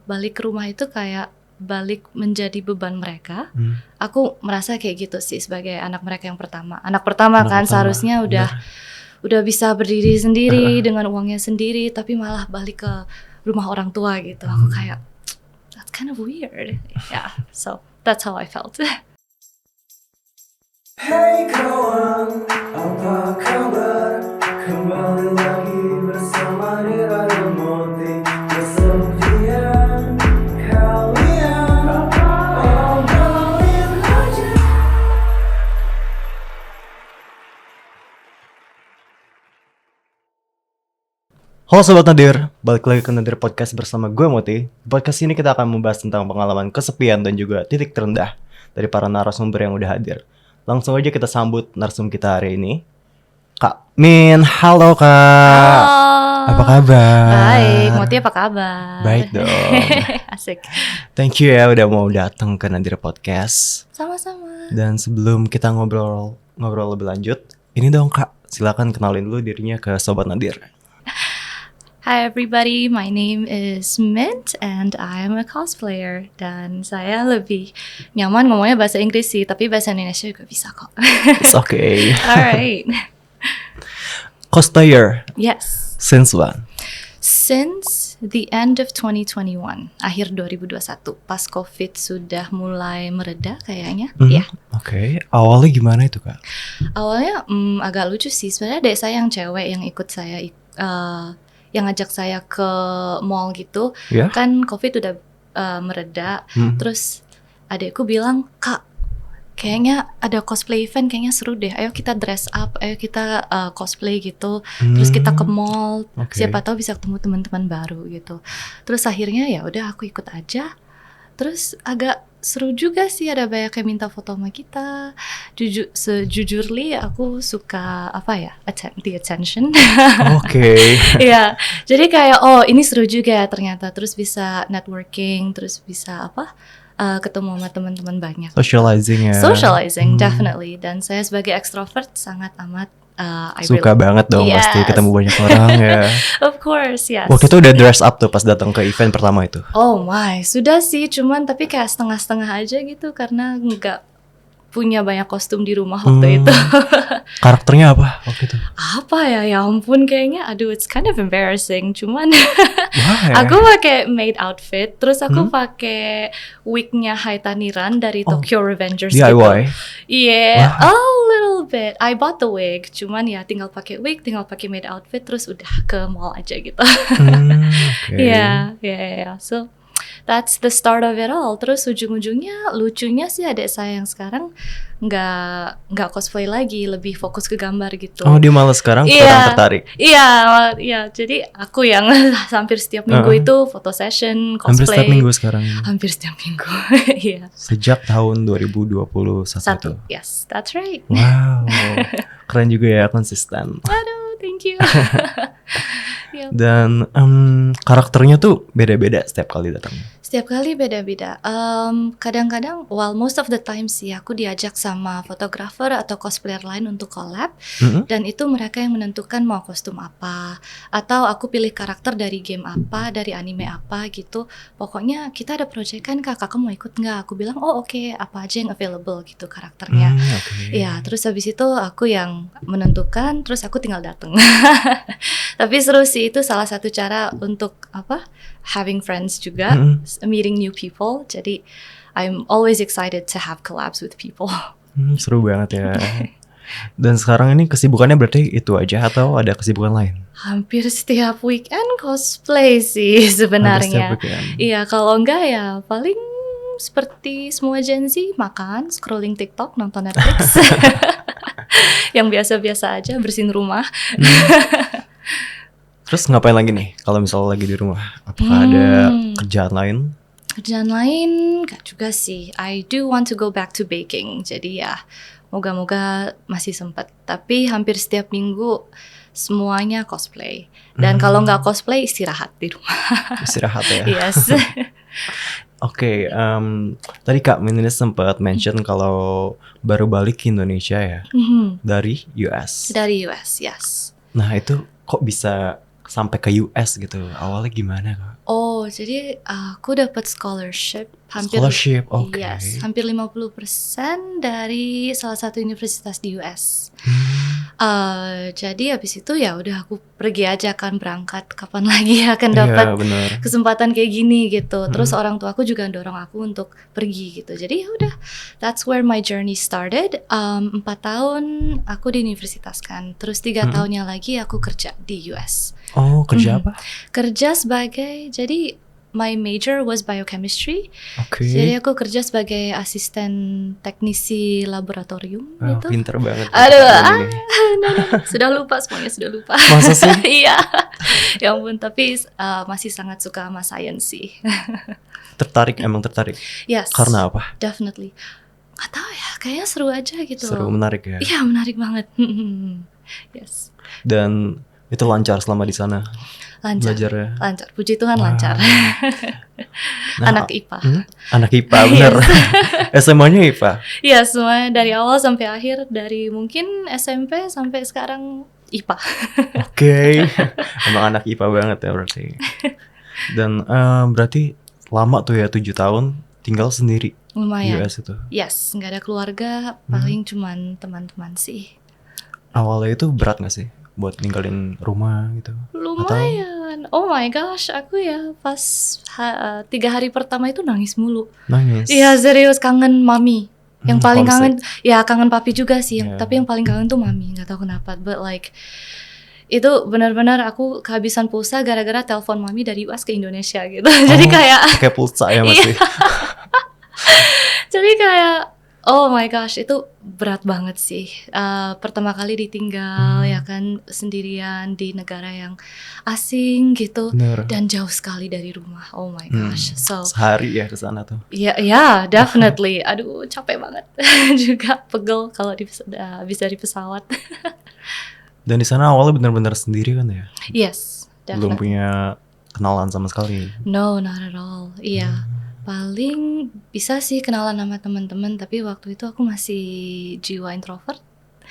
balik ke rumah itu kayak balik menjadi beban mereka. Aku merasa kayak gitu sih sebagai anak mereka yang pertama. Anak pertama seharusnya udah bisa berdiri sendiri dengan uangnya sendiri, tapi malah balik ke rumah orang tua gitu. Aku kayak that's kind of weird. Yeah, so that's how I felt. Hey kawan, apa kabar? Kembali lagi bersama Nira dan Moti. Kesepian kalian, obrolin aja. Halo Sobat Nadir, balik lagi ke Nadir Podcast bersama gue Moti. Di podcast ini kita akan membahas tentang pengalaman kesepian dan juga titik terendah dari para narasumber yang udah hadir. Langsung aja kita sambut narsum kita hari ini, Kak Min. Halo Kak. Halo. Apa kabar? Baik, Moti apa kabar? Baik dong. Asik. Thank you ya udah mau datang ke Nadir Podcast. Sama-sama. Dan sebelum kita ngobrol lebih lanjut, ini dong Kak, silakan kenalin dulu dirinya ke Sobat Nadir. Hi everybody, my name is Mint and I am a cosplayer. Dan saya lebih nyaman ngomongnya bahasa Inggris sih, tapi bahasa Indonesia juga bisa kok. It's okay. Alright. Cosplayer. Yes. Since when? Since the end of 2021, akhir 2021, pas COVID sudah mulai mereda kayaknya. Ya. Oke. Awalnya gimana itu Kak? Awalnya agak lucu sih. Sebenarnya adik saya yang cewek yang ikut saya yang ngajak saya ke mall gitu. Yeah? Kan COVID udah mereda. Terus adikku bilang, "Kak, kayaknya ada cosplay event, kayaknya seru deh. Ayo kita dress up, ayo kita cosplay gitu. Terus kita ke mall, siapa tahu bisa ketemu teman-teman baru gitu." Terus akhirnya ya udah aku ikut aja. Terus agak seru juga sih, ada banyak yang minta foto sama kita. Sejujurly aku suka the attention. Oke. Iya, jadi kayak ini seru juga ternyata. Terus bisa networking, terus bisa ketemu sama teman-teman banyak. Socializing ya. Socializing, definitely. Dan saya sebagai extrovert sangat amat suka banget dong pasti ketemu banyak orang ya. Of course, yes. Waktu itu udah dress up tuh pas datang ke event pertama itu. Oh my, sudah sih, cuman tapi kayak setengah-setengah aja gitu karena nggak punya banyak kostum di rumah waktu itu. Karakternya apa waktu itu? Apa ya ampun, kayaknya aduh it's kind of embarrassing. Cuman Why? aku pakai maid outfit, terus aku pakai wignya Haitaniran dari Tokyo Revengers DIY? gitu. Yeah, a little bit. I bought the wig, cuman ya tinggal pakai wig, tinggal pakai maid outfit, terus udah ke mall aja gitu. Yeah. So that's the start of it all. Terus ujung-ujungnya lucunya sih adik saya yang sekarang nggak cosplay lagi, lebih fokus ke gambar gitu. Oh, dia malah sekarang kurang tertarik. Iya. Jadi aku yang hampir setiap minggu itu foto session, cosplay. Hampir setiap minggu sekarang. Hampir setiap minggu. Iya. Sejak tahun 2021 itu. Yes, that's right. Wow. Keren juga ya, konsisten. Aduh, thank you. Dan karakternya tuh beda-beda setiap kali datang. Setiap kali beda-beda. Kadang-kadang, most of the time sih aku diajak sama fotografer atau cosplayer lain untuk collab. Dan itu mereka yang menentukan mau kostum apa. Atau aku pilih karakter dari game apa, dari anime apa gitu. Pokoknya kita ada project kan Kak, kakak mau ikut nggak? Aku bilang, oke, apa aja yang available gitu karakternya. Ya, terus habis itu aku yang menentukan, terus aku tinggal datang. Tapi seru sih, itu salah satu cara untuk having friends juga, meeting new people. Jadi I'm always excited to have collabs with people. Seru banget ya. Dan sekarang ini kesibukannya berarti itu aja atau ada kesibukan lain? Hampir setiap weekend cosplay sih sebenarnya. Iya, kalau enggak ya paling seperti semua Gen Z, makan, scrolling TikTok, nonton Netflix. Yang biasa-biasa aja, bersihin rumah. Terus ngapain lagi nih kalau misalnya lagi di rumah? Apakah ada kerjaan lain? Kerjaan lain gak juga sih. I do want to go back to baking. Jadi ya moga-moga masih sempat. Tapi hampir setiap minggu semuanya cosplay. Dan kalau nggak cosplay istirahat di rumah. Istirahat ya? Yes. Oke, tadi Kak Min sempat mention kalau baru balik ke Indonesia ya, dari US. Dari US, yes. Nah itu kok bisa sampai ke US gitu? Awalnya gimana Kak? Oh, jadi aku dapat scholarship hampir Scholarship, oke. yes, hampir 50% dari salah satu universitas di US. Jadi habis itu ya udah aku pergi aja kan berangkat kapan lagi akan dapat Iya, benar. kesempatan kayak gini gitu. Terus orang tua aku juga dorong aku untuk pergi gitu. Jadi ya udah, that's where my journey started. 4 tahun aku di universitas kan. Terus 3 tahunnya lagi aku kerja di US. Oh, kerja apa? Kerja sebagai, jadi my major was biochemistry. Oke. Jadi aku kerja sebagai asisten teknisi laboratorium Oh, gitu. pinter banget. Aduh, Kalian ini. sudah lupa semuanya, sudah lupa. Masa sih? Iya. Ya ampun, tapi masih sangat suka sama science sih. Emang tertarik. Yes. Karena apa? Definitely. Gak tahu ya, kayaknya seru aja gitu. Seru, menarik ya. Iya, menarik banget. Yes. Dan itu lancar selama di sana Lancar. belajarnya. Lancar. Puji Tuhan Wow. lancar. Nah, Anak IPA. Anak IPA, bener. SMA-nya IPA. Iya, semuanya dari awal sampai akhir, dari mungkin SMP sampai sekarang IPA. Oke. Emang anak IPA banget ya berarti. Dan berarti lama tuh ya 7 tahun tinggal sendiri di Lumayan. US itu. Yes, nggak ada keluarga, paling cuman teman-teman sih. Awalnya itu berat gak sih buat ninggalin rumah gitu? Lumayan. Oh my gosh, aku ya pas 3 hari pertama itu nangis mulu. Nangis. Iya, serius kangen mami. Yang paling homesick. kangen, ya kangen papi juga sih. Yeah. Tapi yang paling kangen tuh mami, nggak tahu kenapa. But like itu benar-benar aku kehabisan pulsa gara-gara telepon mami dari US ke Indonesia gitu. Jadi Oh, kayak, pakai pulsa ya masih. jadi kayak, oh my gosh, itu berat banget sih. Pertama kali ditinggal ya kan sendirian di negara yang asing gitu. Bener. Dan jauh sekali dari rumah. Oh my gosh. So Sehari ya ke sana tuh. ya, definitely. Aduh, capek banget. Juga pegel kalau bisa di pesawat. Dan di sana awalnya benar-benar sendiri kan ya? Yes, Belum definitely. punya kenalan sama sekali. No, not at all. Iya. Paling bisa sih kenalan sama teman-teman, tapi waktu itu aku masih jiwa introvert.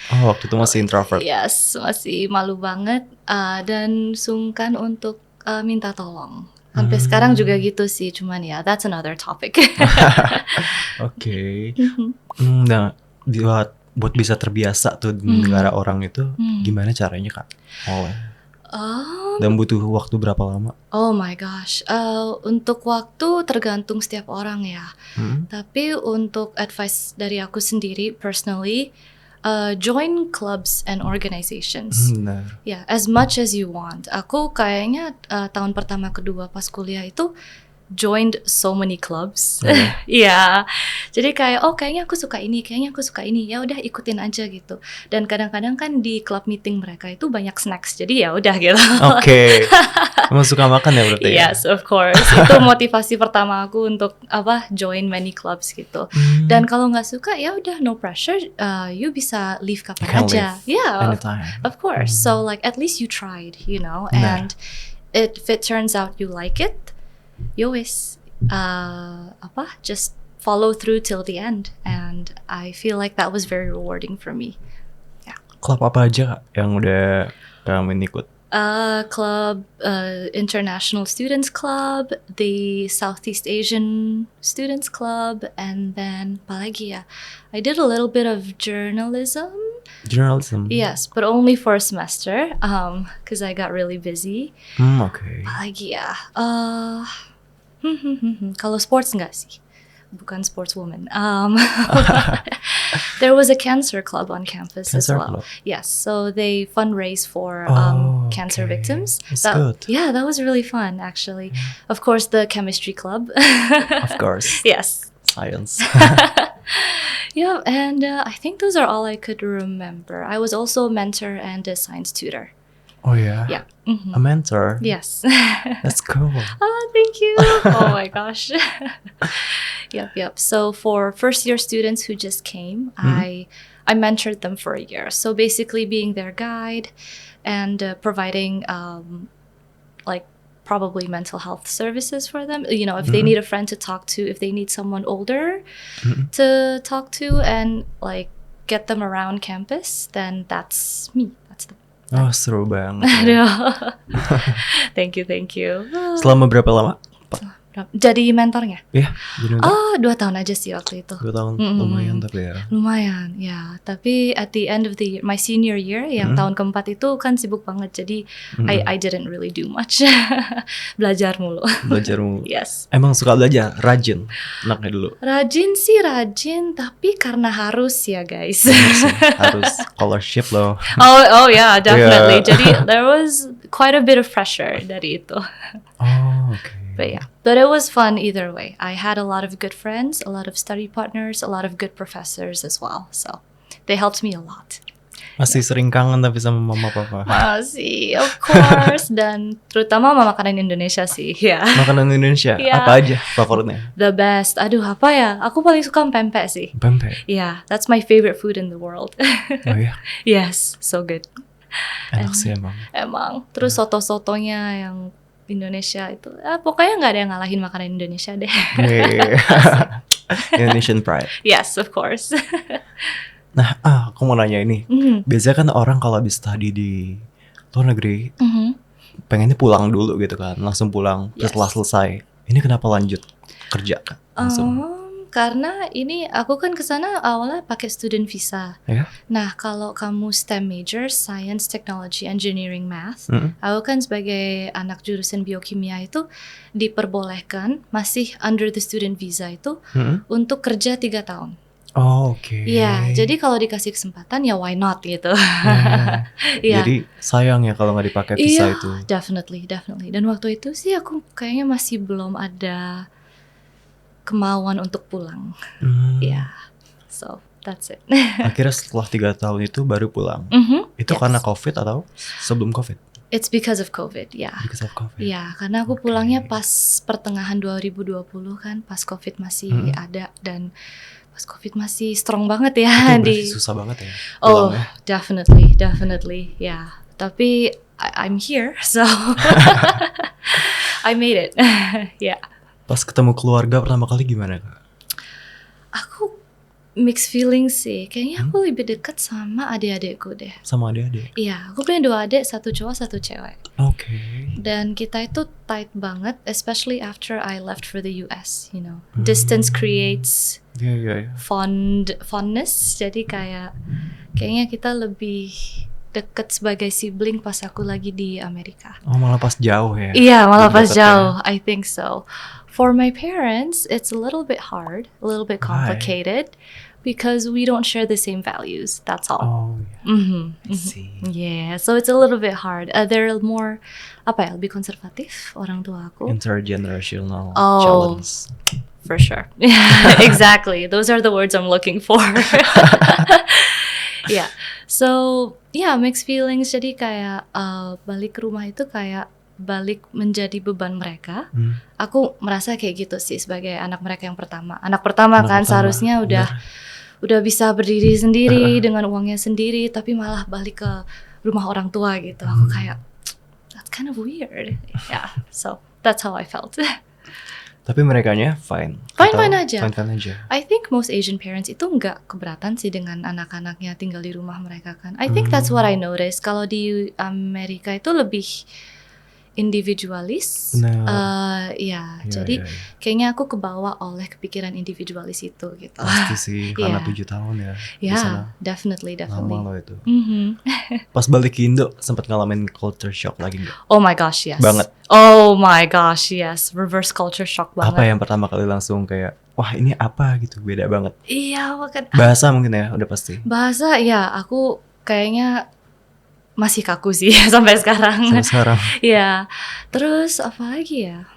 Oh, waktu itu masih introvert. Yes, masih malu banget dan sungkan untuk minta tolong. Sampai sekarang juga gitu sih, cuman ya that's another topic. Oke. Nah, buat bisa terbiasa tuh di negara orang itu, gimana caranya Kak? Dan butuh waktu berapa lama? Oh my gosh, untuk waktu tergantung setiap orang ya. Tapi untuk advice dari aku sendiri, personally, join clubs and organizations. Benar. Ya, as much as you want. Aku kayaknya tahun pertama kedua pas kuliah itu joined so many clubs. Iya. Jadi kayak kayaknya aku suka ini, kayaknya aku suka ini. Ya udah ikutin aja gitu. Dan kadang-kadang kan di club meeting mereka itu banyak snacks. Jadi ya udah gitu. Oke. Emang suka makan ya berarti? Yes, of course. Itu motivasi pertama aku untuk join many clubs gitu. Dan kalau nggak suka ya udah no pressure. You bisa leave kapan You can aja. leave Yeah, anytime. of course. So like at least you tried, you know. Nah. And if it turns out you like it, you always just follow through till the end. And I feel like that was very rewarding for me. Klub apa aja Kak yang udah kamu ikut? Club, International Students Club, the Southeast Asian Students Club, and then apa lagi ya? I did a little bit of journalism. Journalism? Yes, but only for a semester, because I got really busy. Oke. Apa lagi ya? Kalau sports enggak sih. Bukan sportswoman. There was a cancer club on campus as Cancer well. club? Yes, so they fundraise for cancer okay. victims. That's good. Yeah, that was really fun actually. Of course, the chemistry club. Of course. Yes. Science. Yeah, and I think those are all I could remember. I was also a mentor and a science tutor. Oh ya. Yeah. A mentor. Yes. That's cool. Oh, thank you. Oh my gosh. Yep. So for first year students who just came, I mentored them for a year. So basically being their guide and providing like probably mental health services for them. You know, if they need a friend to talk to, if they need someone older to talk to and like get them around campus, then that's me. Oh, seru banget. ya. Aduh. Thank you. Selama berapa lama? Jadi mentornya? Iya, jadi mentor. Oh, 2 tahun aja sih waktu itu. 2 tahun, Mm-mm. lumayan tapi ya. Lumayan, ya. Tapi at the end of the year, my senior year, yang tahun keempat itu kan sibuk banget. Jadi I didn't really do much. Belajar mulu. Belajar mulu. Yes. Emang suka belajar, rajin anaknya dulu. Rajin sih rajin, tapi karena harus ya guys. Harus scholarship loh. Oh yeah, definitely. Yeah. Jadi there was quite a bit of pressure dari itu. Oh, oke. But it was fun either way. I had a lot of good friends, a lot of study partners, a lot of good professors as well. So they helped me a lot. Masih sering kangen tapi sama mama papa. Masih, of course. Dan terutama makanan Indonesia sih, ya. Makanan Indonesia, Yeah. apa aja favoritnya? The best. Aduh, apa ya? Aku paling suka pempek sih. Pempek. Yeah, that's my favorite food in the world. Oh iya, Yes, so good. enak sih emang. Emang. Terus soto-sotonya yang Indonesia itu, pokoknya nggak ada yang ngalahin makanan Indonesia deh. Indonesian pride. Yes, of course. Nah, aku mau nanya ini. Biasanya kan orang kalau habis study di luar negeri, pengennya pulang dulu gitu kan, langsung pulang Yes. setelah selesai. Ini kenapa lanjut kerja kan? Langsung. Karena ini aku kan kesana awalnya pakai student visa. Ya? Nah, kalau kamu STEM major, Science, Technology, Engineering, Math, aku kan sebagai anak jurusan biokimia itu diperbolehkan masih under the student visa itu untuk kerja 3 tahun. Oh, oke. Iya, jadi kalau dikasih kesempatan ya why not gitu. Ya. Iya. Jadi sayang ya kalau nggak dipakai visa Iya, itu. definitely. Dan waktu itu sih aku kayaknya masih belum ada kemauan untuk pulang. Iya, so that's it. Akhirnya setelah 3 tahun itu baru pulang. Itu Yes. karena COVID atau sebelum COVID? It's because of COVID, ya. Because of COVID. Iya, karena aku pulangnya pas pertengahan 2020 kan, pas COVID masih ada dan pas COVID masih strong banget ya Itu di. berarti susah banget ya. Oh, pulangnya. definitely, ya. Tapi I'm here, so I made it. Ya. Pas ketemu keluarga pertama kali gimana Kak? Aku mixed feelings sih. Kayaknya aku lebih dekat sama adik-adikku deh. Sama adik-adik? Iya, aku punya 2 adik, 1 cowok, 1 cewek. Oke. Dan kita itu tight banget, especially after I left for the US, you know. Distance creates Iya. fondness. Jadi kayaknya kita lebih deket sebagai sibling pas aku lagi di Amerika. Oh, malah pas jauh ya? Iya, malah Lebih pas deket ya? jauh. I think so. For my parents, it's a little bit hard, a little bit complicated, because we don't share the same values. That's all. Oh, Mhm. see. Yeah, so it's a little bit hard. They're more, lebih konservatif orang tua aku. Intergenerational Oh. challenge. For sure. Exactly. Those are the words I'm looking for. Yeah. So, mixed feelings. Jadi kayak balik ke rumah itu kayak balik menjadi beban mereka. Aku merasa kayak gitu sih sebagai anak mereka yang pertama. Anak pertama Anak kan pertama, seharusnya udah bisa berdiri sendiri dengan uangnya sendiri, tapi malah balik ke rumah orang tua gitu. Aku kayak that's kind of weird. Yeah. So, that's how I felt. Tapi merekanya fine. Fine-fine Atau aja. Fine-fine aja. I think most Asian parents itu nggak keberatan sih dengan anak-anaknya tinggal di rumah mereka kan. I think that's what I noticed. Kalau di Amerika itu lebih individualis. Benar. Ya, Iya, jadi iya. kayaknya aku kebawa oleh kepikiran individualis itu gitu. Pasti sih, karena Iya. 7 tahun ya. Di Ya, sana. definitely. Lama loh itu. Mhm. Pas balik ke Indo, sempat ngalamin culture shock lagi nggak? Oh my gosh, yes. Banget. Oh my gosh, yes. Reverse culture shock banget. Apa yang pertama kali langsung kayak, wah ini apa gitu, beda banget. Iya, kan. Bahasa mungkin ya, udah pasti. Bahasa, ya aku kayaknya masih kaku sih sampai sekarang. Sampai sekarang. Ya, terus apa lagi ya?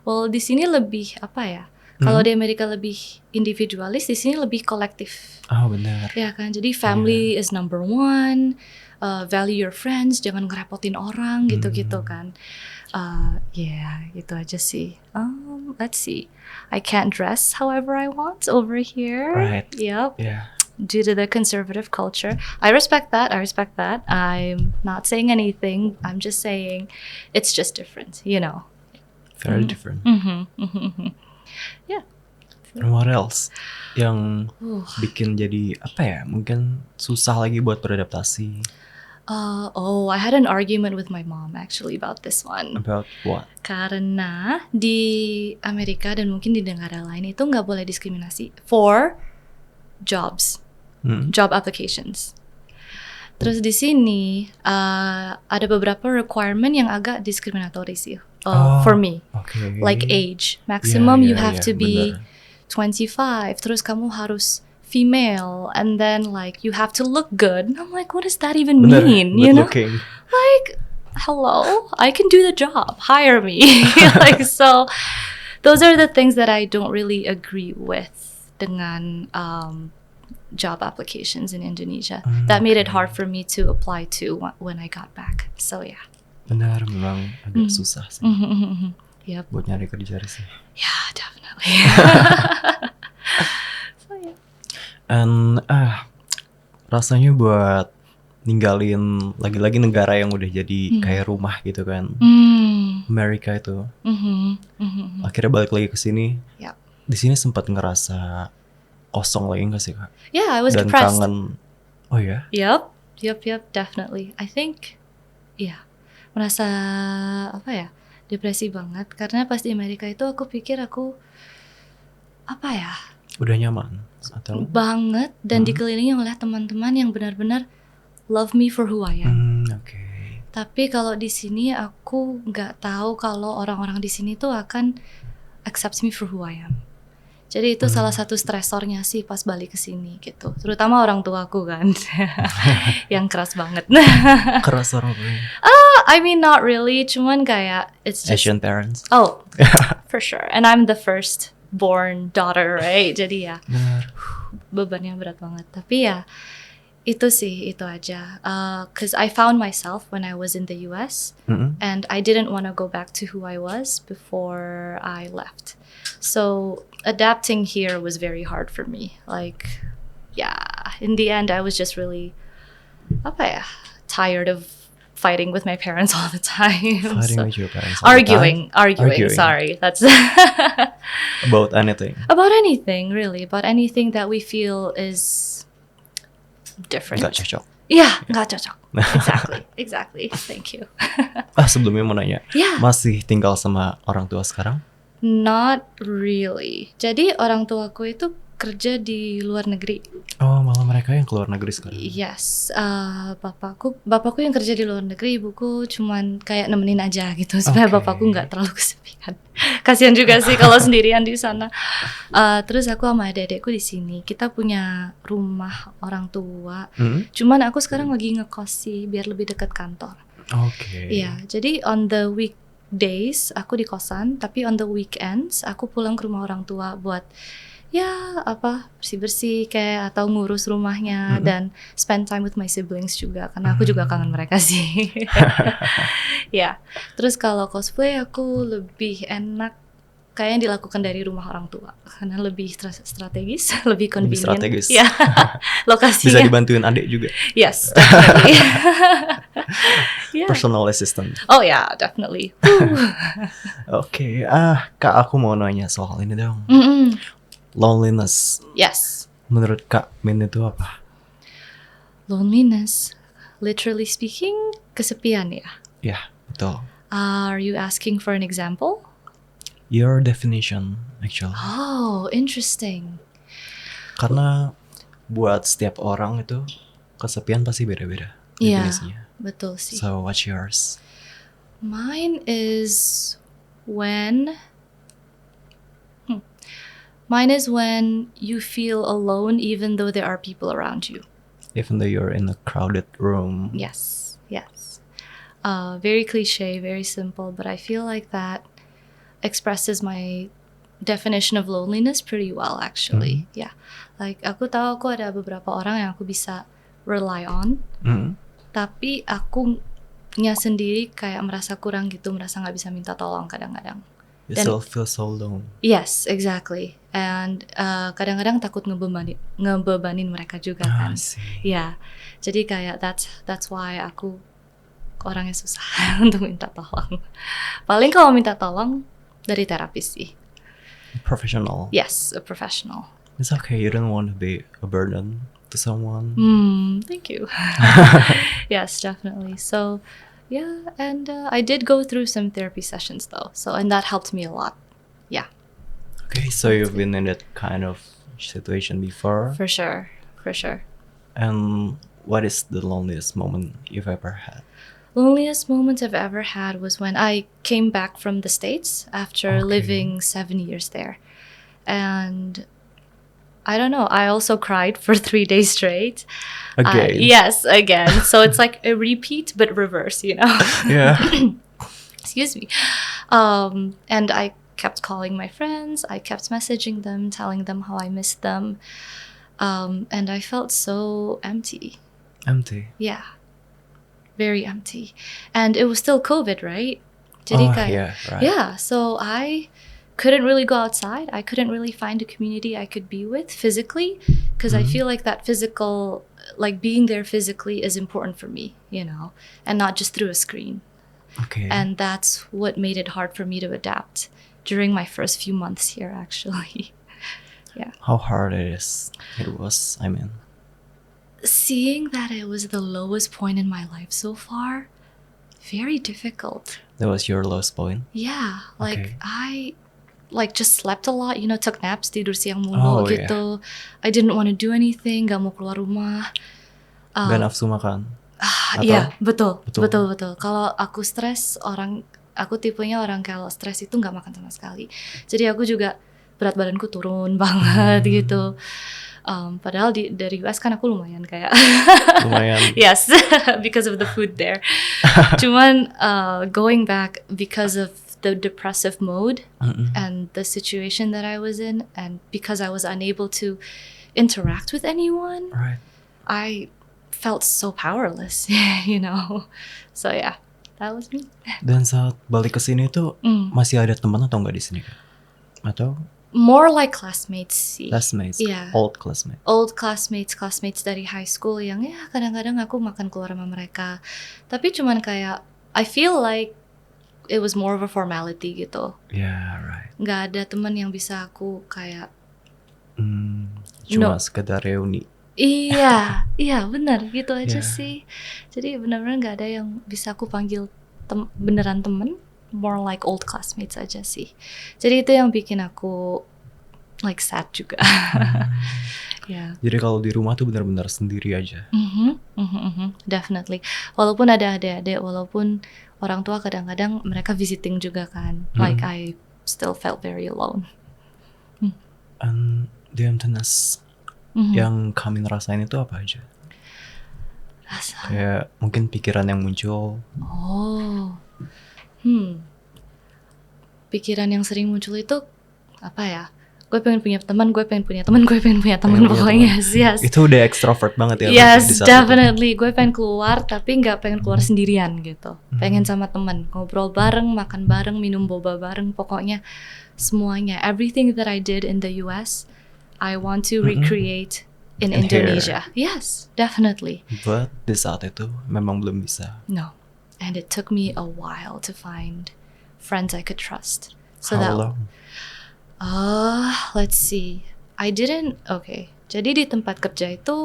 Well, di sini lebih apa ya? Kalau di Amerika lebih individualis, di sini lebih kolektif. Oh benar. Ya kan, jadi family is number one. Value your friends, jangan ngerepotin orang gitu-gitu kan. Ya, gitu aja sih. Let's see. I can't dress however I want over here. Right. Yep. Yeah. Due to the conservative culture. I respect that. I'm not saying anything. I'm just saying it's just different, you know. Very different. Yeah. And what else yang Uh, bikin jadi apa ya? Mungkin susah lagi buat beradaptasi. I had an argument with my mom actually about this one. About what? Karena di Amerika dan mungkin di negara lain itu nggak boleh diskriminasi for jobs, job applications. Terus di sini ada beberapa requirement yang agak diskriminatori sih for me. Okay. Like age, maximum you have to be bener. 25. Terus kamu harus female, and then like you have to look good. And I'm like, what does that even Bener, mean? good You know, looking. like, hello, I can do the job. Hire me. Like, so those are the things that I don't really agree with dengan job applications in Indonesia. That made it hard for me to apply to when I got back. So yeah. Benar, memang agak susah sih Yep. buat nyari kerja sih. Yeah, definitely. So yeah. And rasanya buat ninggalin lagi-lagi negara yang udah jadi kayak rumah gitu kan. Amerika itu. Akhirnya balik lagi ke sini. Yep. Di sini sempat ngerasa kosong lagi nggak sih Kak? Yeah, I was Dan depressed. kangen. Oh ya? Yep, definitely. I think, merasa apa ya, depresi banget. Karena pas di Amerika itu aku pikir aku apa ya, Udah nyaman atau? banget dan dikelilingi oleh teman-teman yang benar-benar love me for who I am. Oke. Tapi kalau di sini aku nggak tahu kalau orang-orang di sini tuh akan accept me for who I am. Jadi itu salah satu stresornya sih pas balik ke sini gitu. Terutama orang tuaku kan, yang keras banget. Keras orang tuanya. I mean not really, cuman kayak it's just Asian parents. oh for sure. And I'm the first born daughter, right? Jadi ya Benar. bebannya berat banget. Tapi ya itu aja. 'Cause I found myself when I was in the US, and I didn't want to go back to who I was before I left. So adapting here was very hard for me. Like, yeah, in the end, I was just really tired of fighting with my parents all the time. Fighting So- with your parents. all the time? arguing. Sorry, that's About anything. about anything really, about anything that we feel is different. Nggak cocok. Yeah, nggak cocok. Exactly. Thank you. Sebelumnya mau nanya. Yeah. Masih tinggal sama orang tua sekarang? Not really. Jadi orang tuaku itu kerja di luar negeri. Oh, malah mereka yang keluar negeri sekarang. Yes, bapakku yang kerja di luar negeri, ibuku cuman kayak nemenin aja gitu supaya Oke. bapakku nggak terlalu kesepian. Kasian juga sih kalau sendirian di sana. Terus aku sama adik-adikku di sini. Kita punya rumah orang tua. Cuman aku sekarang lagi ngekos sih biar lebih dekat kantor. Oke. Iya, jadi on the weekdays aku di kosan, tapi on the weekends aku pulang ke rumah orang tua buat bersih-bersih kayak atau ngurus rumahnya dan spend time with my siblings juga karena aku juga kangen mereka sih. Ya, terus kalau cosplay aku lebih enak kayaknya dilakukan dari rumah orang tua karena lebih strategis, lebih convenient. strategis. Ya, lokasinya. Bisa dibantuin adik juga. Yes, definitely. Yeah. Personal assistant. Oh yeah, definitely. Oke, Kak aku mau nanya soal ini dong. Loneliness. Yes. Menurut Kak Min itu apa? Loneliness, literally speaking, kesepian ya. Ya, betul. Are you asking for an example? Your definition actually. Oh, interesting. Karena buat setiap orang itu kesepian pasti beda-beda Iya, definisinya. betul sih. So what's yours? Mine is when you feel alone even though there are people around you. Even though you're in a crowded room. Yes. Very cliche, very simple, but I feel like that expresses my definition of loneliness pretty well actually. Yeah. Like aku tahu aku ada beberapa orang yang aku bisa rely on, tapi akunya sendiri kayak merasa kurang gitu, merasa nggak bisa minta tolong kadang-kadang. You Dan- still feel so alone. Yes, exactly. And kadang-kadang takut ngebebanin mereka juga kan. I see. Ya, jadi kayak that's why aku orangnya susah untuk minta tolong. Paling kalau minta tolong dari terapis sih. Professional. Yes, a professional. It's okay. You don't want to be a burden to someone. Thank you. Yes, definitely. So, yeah, and I did go through some therapy sessions though. So, and that helped me a lot. Yeah, Okay, so you've been in that kind of situation before. for sure. For sure. And what is the loneliest moment you've ever had? Loneliest moment I've ever had was when I came back from the States after Okay. living 7 years there. And I don't know, I also cried for 3 days straight. Again. Yes, again. So it's like a repeat but reverse, you know? Yeah. Excuse me. And I kept calling my friends, I kept messaging them, telling them how I missed them. And I felt so empty. Empty. Yeah. Very empty. And it was still COVID, right? Jadi Oh, kayak, yeah, right. yeah, so I couldn't really go outside. I couldn't really find a community I could be with physically because I feel like that physical, like being there physically is important for me, you know, and not just through a screen. Okay. And that's what made it hard for me to adapt during my first few months here, actually. How hard it was, I mean. Seeing that it was the lowest point in my life so far, very difficult. That was your lowest point? Yeah, like Okay. I just slept a lot, you know, took naps, tidur siang Oh, mulu gitu. I didn't want to do anything, gak mau keluar rumah. Gak nafsu makan? Atau- Iya, betul. Betul. Kalau aku stres, aku tipenya orang kalau stres itu nggak makan sama sekali. Jadi aku juga berat badanku turun banget gitu. Padahal dari US kan aku lumayan kayak Lumayan. yes, because of the food there. Cuman going back because of the depressive mode and the situation that I was in, and because I was unable to interact with anyone, Right. I felt so powerless, you know. So yeah, that was me. Dan saat balik ke sini tuh masih ada teman atau nggak di sini Kak? Atau More like classmates sih. classmates? Iya. Old classmates? Old classmates dari high school yang ya kadang-kadang aku makan keluar sama mereka. Tapi cuman kayak I feel like it was more of a formality gitu. Yeah, right. Nggak ada teman yang bisa aku kayak Cuma No. sekedar reuni. iya benar gitu aja Yeah. sih. Jadi benar-benar nggak ada yang bisa aku panggil beneran temen. More like old classmates aja sih. Jadi itu yang bikin aku like sad juga. Ya. Jadi kalau di rumah tuh benar-benar sendiri aja. Definitely. Walaupun ada adik-adik, walaupun orang tua kadang-kadang mereka visiting juga kan. Like I still felt very alone. And the emptiness yang kami rasain itu apa aja? Rasa. Kayak mungkin pikiran yang muncul. Oh. Pikiran yang sering muncul itu apa ya? Gue pengen punya teman, gue pengen punya teman, gue pengen punya teman Pengen punya pokoknya. teman. Yes. Itu udah extrovert banget ya. di Yes, saat itu. definitely. Gue pengen keluar, tapi nggak pengen keluar sendirian gitu. Pengen sama teman, ngobrol bareng, makan bareng, minum boba bareng, pokoknya semuanya. Everything that I did in the US, I want to recreate in And here. Indonesia. Yes, definitely. But di saat itu memang belum bisa. No, and it took me a while to find friends I could trust. So How that long? let's see. Okay. Jadi di tempat kerja itu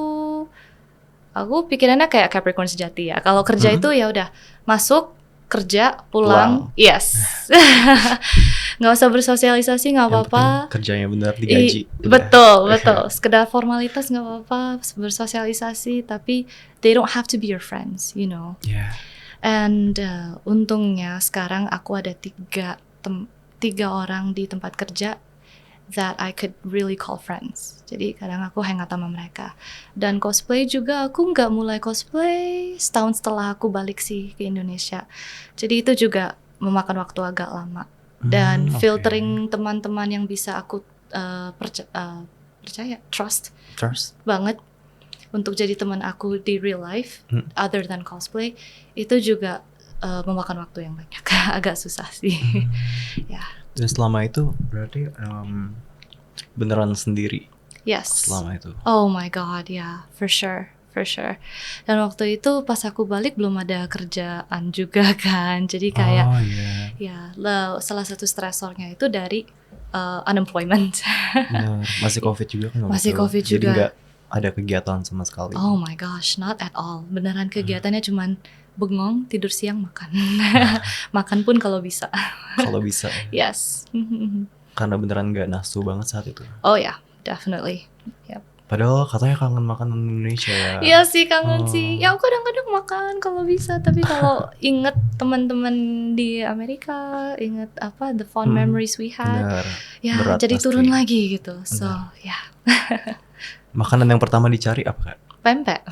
aku pikirannya kayak Capricorn sejati ya. Kalau kerja itu ya udah masuk, kerja, pulang. Yes. Nggak usah bersosialisasi, nggak Yang apa-apa. penting kerjanya benar digaji. Udah. Betul. Sekedar formalitas nggak apa-apa, bersosialisasi, tapi they don't have to be your friends, you know. Yeah. And untungnya sekarang aku ada tiga orang di tempat kerja that I could really call friends. Jadi kadang aku hangout sama mereka. Dan cosplay juga aku nggak mulai cosplay setahun setelah aku balik sih ke Indonesia. Jadi itu juga memakan waktu agak lama. Dan Oke. filtering teman-teman yang bisa aku percaya, trust banget untuk jadi teman aku di real life, other than cosplay, itu juga memakan waktu yang banyak. Agak susah sih. Ya. Dan selama itu berarti beneran sendiri Yes. selama itu. Oh my god, yeah, for sure. Dan waktu itu pas aku balik belum ada kerjaan juga kan, jadi kayak Oh iya. ya salah satu stresornya itu dari unemployment. Benar. Masih COVID juga kan waktu Masih itu. COVID Jadi juga. nggak ada kegiatan sama sekali. Oh my gosh, not at all. Beneran kegiatannya cuman bengong, tidur siang, makan. Makan pun kalau bisa. Kalau bisa. Yes. Karena beneran nggak nafsu banget saat itu. Oh yeah, definitely. Yep. Padahal katanya kangen makanan Indonesia ya. Iya sih kangen Oh. sih. Ya aku kadang-kadang makan kalau bisa, tapi kalau inget teman-teman di Amerika, inget apa the fond memories we had, Benar. ya Berat jadi pasti. turun lagi gitu. So ya, Makanan yang pertama dicari apa kak? pempek.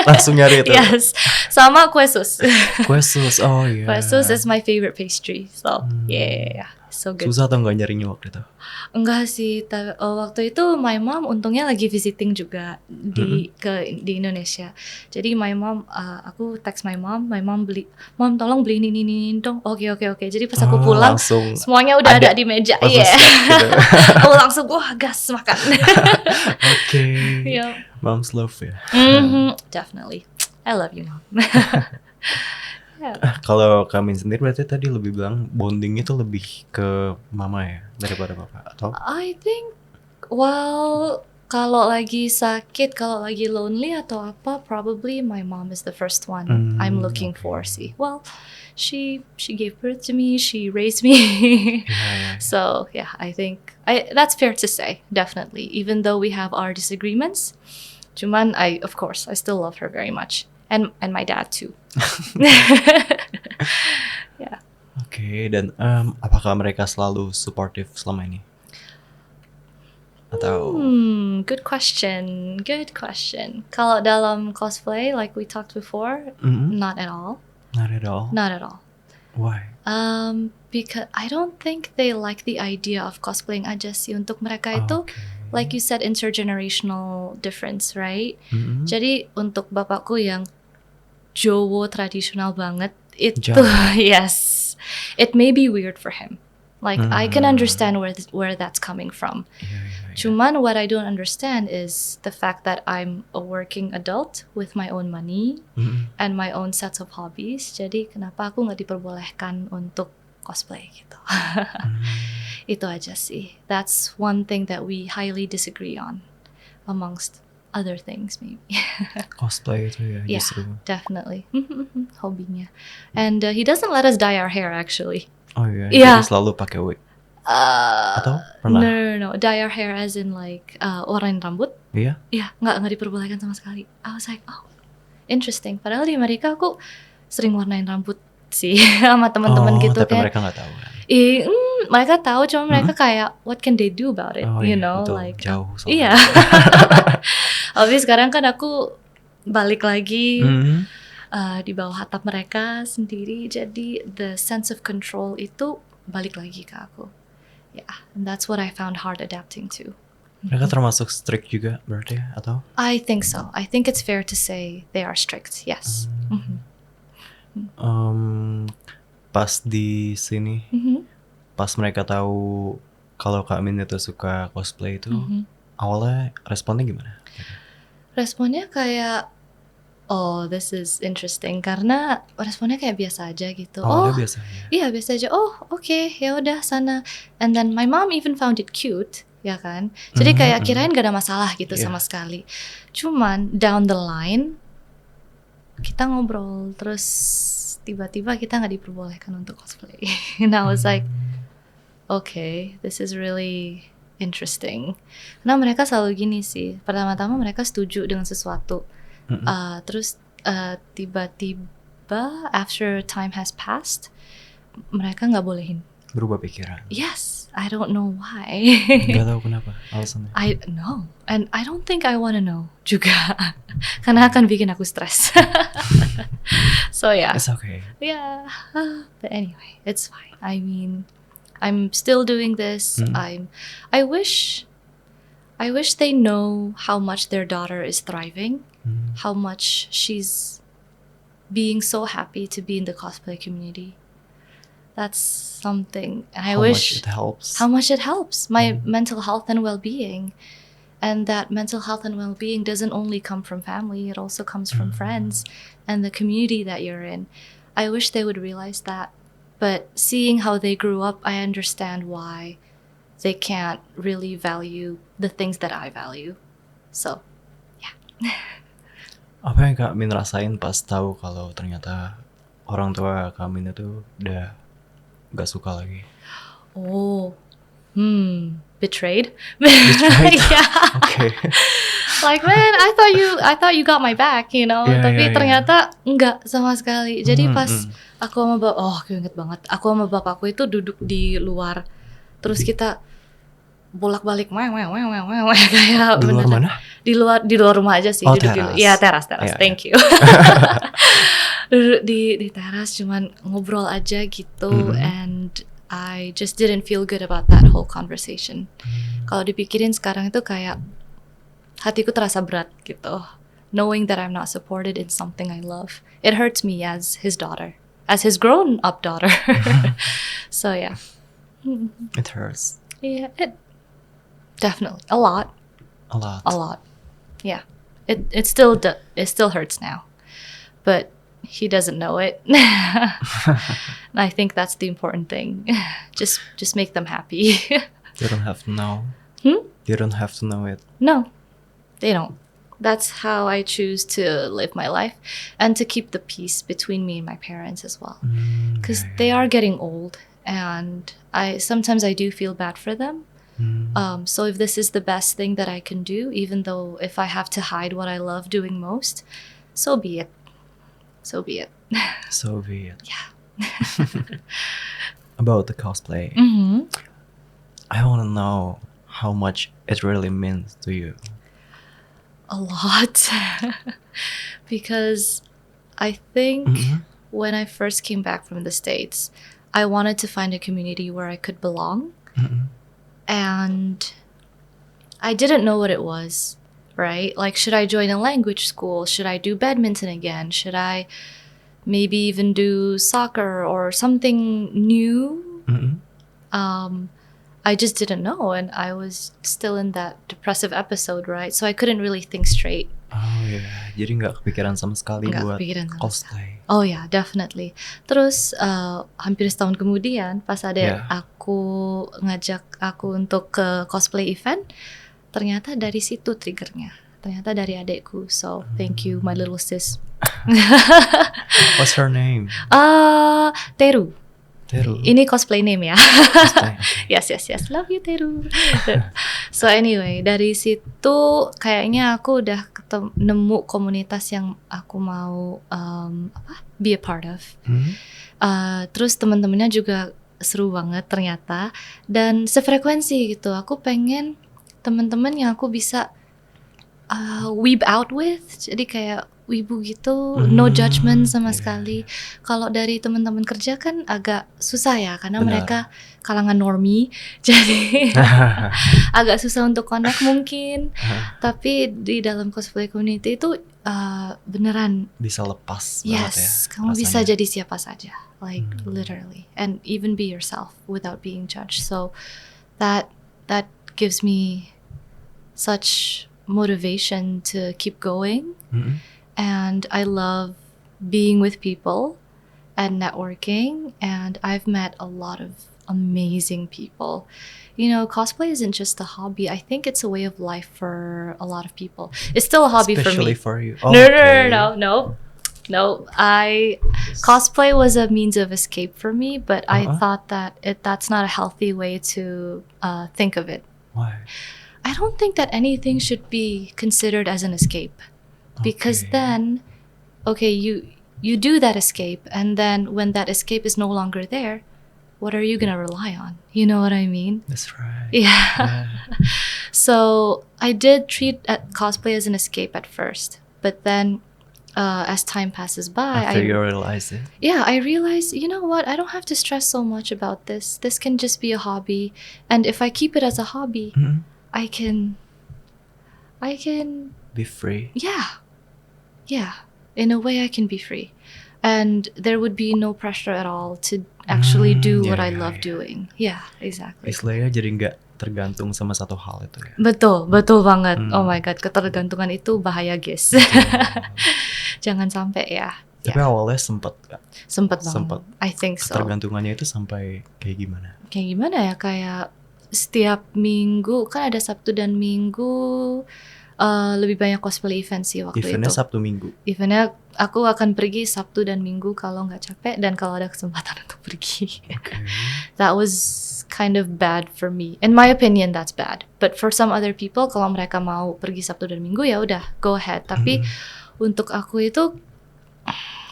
Langsung nyari itu. Yes, sama kue sus. Kue sus. Oh iya. Kue sus is my favorite pastry. So yeah, so good. Susah atau nggak nyarinya waktu itu? Enggak sih, waktu itu my mom untungnya lagi visiting juga di Indonesia. Jadi my mom, aku text my mom mom tolong beli ini dong. Oke. Jadi pas aku pulang, Langsung semuanya udah ada di meja. langsung Iya. siap gitu. Aku langsung wah gas makan. Oke. Yep. Mom's love ya. Definitely. I love you, mom. Kalau kami sendiri berarti tadi lebih bilang bondingnya tuh lebih ke mama ya daripada papa atau? I think, well, kalau lagi sakit, kalau lagi lonely atau apa, probably my mom is the first one I'm looking for sih. Well, she gave birth to me, she raised me. Iya. So yeah, I think that's fair to say, definitely. Even though we have our disagreements, cuman of course I still love her very much, and my dad too. Yeah. Oke, dan apakah mereka selalu supportive selama ini? Atau Good question. Kalau dalam cosplay, like we talked before, not at all. not at all? Not at all. Why? Because I don't think they like the idea of cosplaying aja sih. Untuk mereka itu, Oke. like you said, intergenerational difference, right? Mm-mm. Jadi untuk bapakku yang Jowo tradisional banget, itu Jawa. yes, it may be weird for him. Like I can understand where that's coming from. Iya. Cuman what I don't understand is the fact that I'm a working adult with my own money and my own sets of hobbies. Jadi kenapa aku nggak diperbolehkan untuk cosplay gitu? Itu aja sih. That's one thing that we highly disagree on, amongst other things maybe. Cosplay itu ya Yeah, justru. definitely. Hobinya. And he doesn't let us dye our hair actually. Oh iya. Iya. Jadi selalu pakai wig. Atau pernah? No. Dye our hair as in like warnain rambut. Iya. Iya, nggak diperbolehkan sama sekali. I was like, oh, interesting. Padahal di Amerika aku sering warnain rambut sih sama teman-teman gitu tapi kan. mereka nggak tahu kan? Mereka tahu, cuma mereka kayak what can they do about it, Oh you iya, know, betul. like Jauh soalnya. iya. Habis sekarang kan aku balik lagi di bawah atap mereka sendiri, jadi the sense of control itu balik lagi ke aku. Yeah, and that's what I found hard adapting to. Mereka termasuk strict juga berarti atau? I think so. I think it's fair to say they are strict. Yes. Pas di sini, pas mereka tahu kalau Kak Min itu suka cosplay itu, awalnya responnya gimana? Responnya kayak, oh this is interesting, karena responnya kayak biasa aja gitu. Awalnya biasanya. Iya biasa aja. Oh oke, ya udah sana. And then my mom even found it cute, ya kan. Jadi kayak kirain gak ada masalah gitu Iya. sama sekali. Cuman down the line kita ngobrol, terus tiba-tiba kita nggak diperbolehkan untuk cosplay. And I was like, okay, this is really interesting. Nah mereka selalu gini sih. Pertama-tama mereka setuju dengan sesuatu. Terus tiba-tiba after time has passed, mereka nggak bolehin. Berubah pikiran. Yes, I don't know why. Gak tahu kenapa alasannya. I know, and I don't think I wanna know juga, karena akan bikin aku stres. So yeah, It's okay. yeah. But anyway, it's fine. I mean, I'm still doing this. I wish they know how much their daughter is thriving, how much she's being so happy to be in the cosplay community. That's something. And I How wish much it helps. how much it helps my mental health and well-being. And that mental health and well-being doesn't only come from family, it also comes from friends and the community that you're in. I wish they would realize that. But seeing how they grew up, I understand why they can't really value the things that I value. So, Apa yang Kak Min rasain pas tahu kalau ternyata orang tua Kak Min itu udah gak suka lagi? oh, betrayed. Betrayed? Yeah. Oke. Like, man, I thought you got my back, you know. Yeah, Tapi yeah, yeah. ternyata enggak sama sekali. Jadi pas Hmm. aku sama aku inget banget. Aku sama bapakku itu duduk di luar. Terus kita bolak-balik kayak Di luar beneran. mana? Di luar rumah aja sih, Oh, duduk teras. Iya, teras. Iya, Thank you. Duduk di teras cuman ngobrol aja gitu, and I just didn't feel good about that whole conversation. Kalau dipikirin sekarang itu kayak hatiku terasa berat gitu. Knowing that I'm not supported in something I love. It hurts me as his daughter. As his grown up daughter. So yeah. It hurts Yeah, it definitely a lot. a lot. Yeah. It still hurts now. But he doesn't know it. And I think that's the important thing. Just make them happy. They don't have to know. They don't have to know it. No, they don't. That's how I choose to live my life and to keep the peace between me and my parents as well. Because they are getting old, and sometimes I do feel bad for them. So if this is the best thing that I can do, even though if I have to hide what I love doing most, so be it. So be it. So be it. Yeah. About the cosplay, I want to know how much it really means to you. A lot. Because I think when I first came back from the States, I wanted to find a community where I could belong. And I didn't know what it was, right? Like, should I join a language school? Should I do badminton again? Should I maybe even do soccer or something new? I just didn't know, and I was still in that depressive episode, right? So I couldn't really think straight. Oh ya, jadi nggak kepikiran sama sekali Nggak buat kepikiran sama cosplay. Oh ya, definitely. Terus hampir setahun kemudian pas ada Yeah. aku ngajak aku untuk ke cosplay event, ternyata dari situ triggernya. Ternyata dari adekku. So thank you my little sis. What's her name? Teru. Teru. Ini cosplay name ya. Cosplay, okay. Yes. Love you, Teru. So anyway, dari situ kayaknya aku udah nemu komunitas yang aku mau be a part of. Terus teman-temannya juga seru banget ternyata, dan sefrekuensi gitu. Aku pengen teman-teman yang aku bisa weeb out with, jadi kayak wibu gitu, no judgment sama sekali. Kalau dari teman-teman kerja kan agak susah ya, karena Benar. mereka kalangan normie, jadi agak susah untuk connect mungkin. Tapi di dalam cosplay community itu beneran, Bisa lepas banget ya. yes, kamu bisa rasanya. jadi siapa saja, like literally, and even be yourself without being judged. So that gives me such motivation to keep going. And I love being with people and networking, and I've met a lot of amazing people. You know, cosplay isn't just a hobby. I think it's a way of life for a lot of people. It's still a hobby Especially for me. for you. Oh, No. okay. Cosplay was a means of escape for me, but I Uh-huh. thought that that's not a healthy way to think of it. Why? I don't think that anything should be considered as an escape. Because Okay. then, okay, you do that escape, and then when that escape is no longer there, what are you gonna rely on? You know what I mean? That's right. Yeah. So I did treat cosplay as an escape at first, but then as time passes by, After you realize it. I realized, you know what? I don't have to stress so much about this. This can just be a hobby, and if I keep it as a hobby, I can. Be free. Yeah, in a way I can be free. And there would be no pressure at all to actually do what I love doing. Yeah, exactly. Istilahnya jadi nggak tergantung sama satu hal itu ya. Betul banget. Oh my god, ketergantungan itu bahaya, guys. Jangan sampai ya. Tapi awalnya sempet nggak? Sempet banget. Sempet. I think so. Ketergantungannya itu sampai kayak gimana? Kayak gimana ya, kayak setiap minggu kan ada Sabtu dan Minggu lebih banyak cosplay event sih waktu Eventnya itu. Sabtu Minggu. Eventnya aku akan pergi Sabtu dan Minggu kalau nggak capek dan kalau ada kesempatan untuk pergi. That was kind of bad for me. In my opinion, that's bad. But for some other people, kalau mereka mau pergi Sabtu dan Minggu ya udah go ahead. Tapi untuk aku itu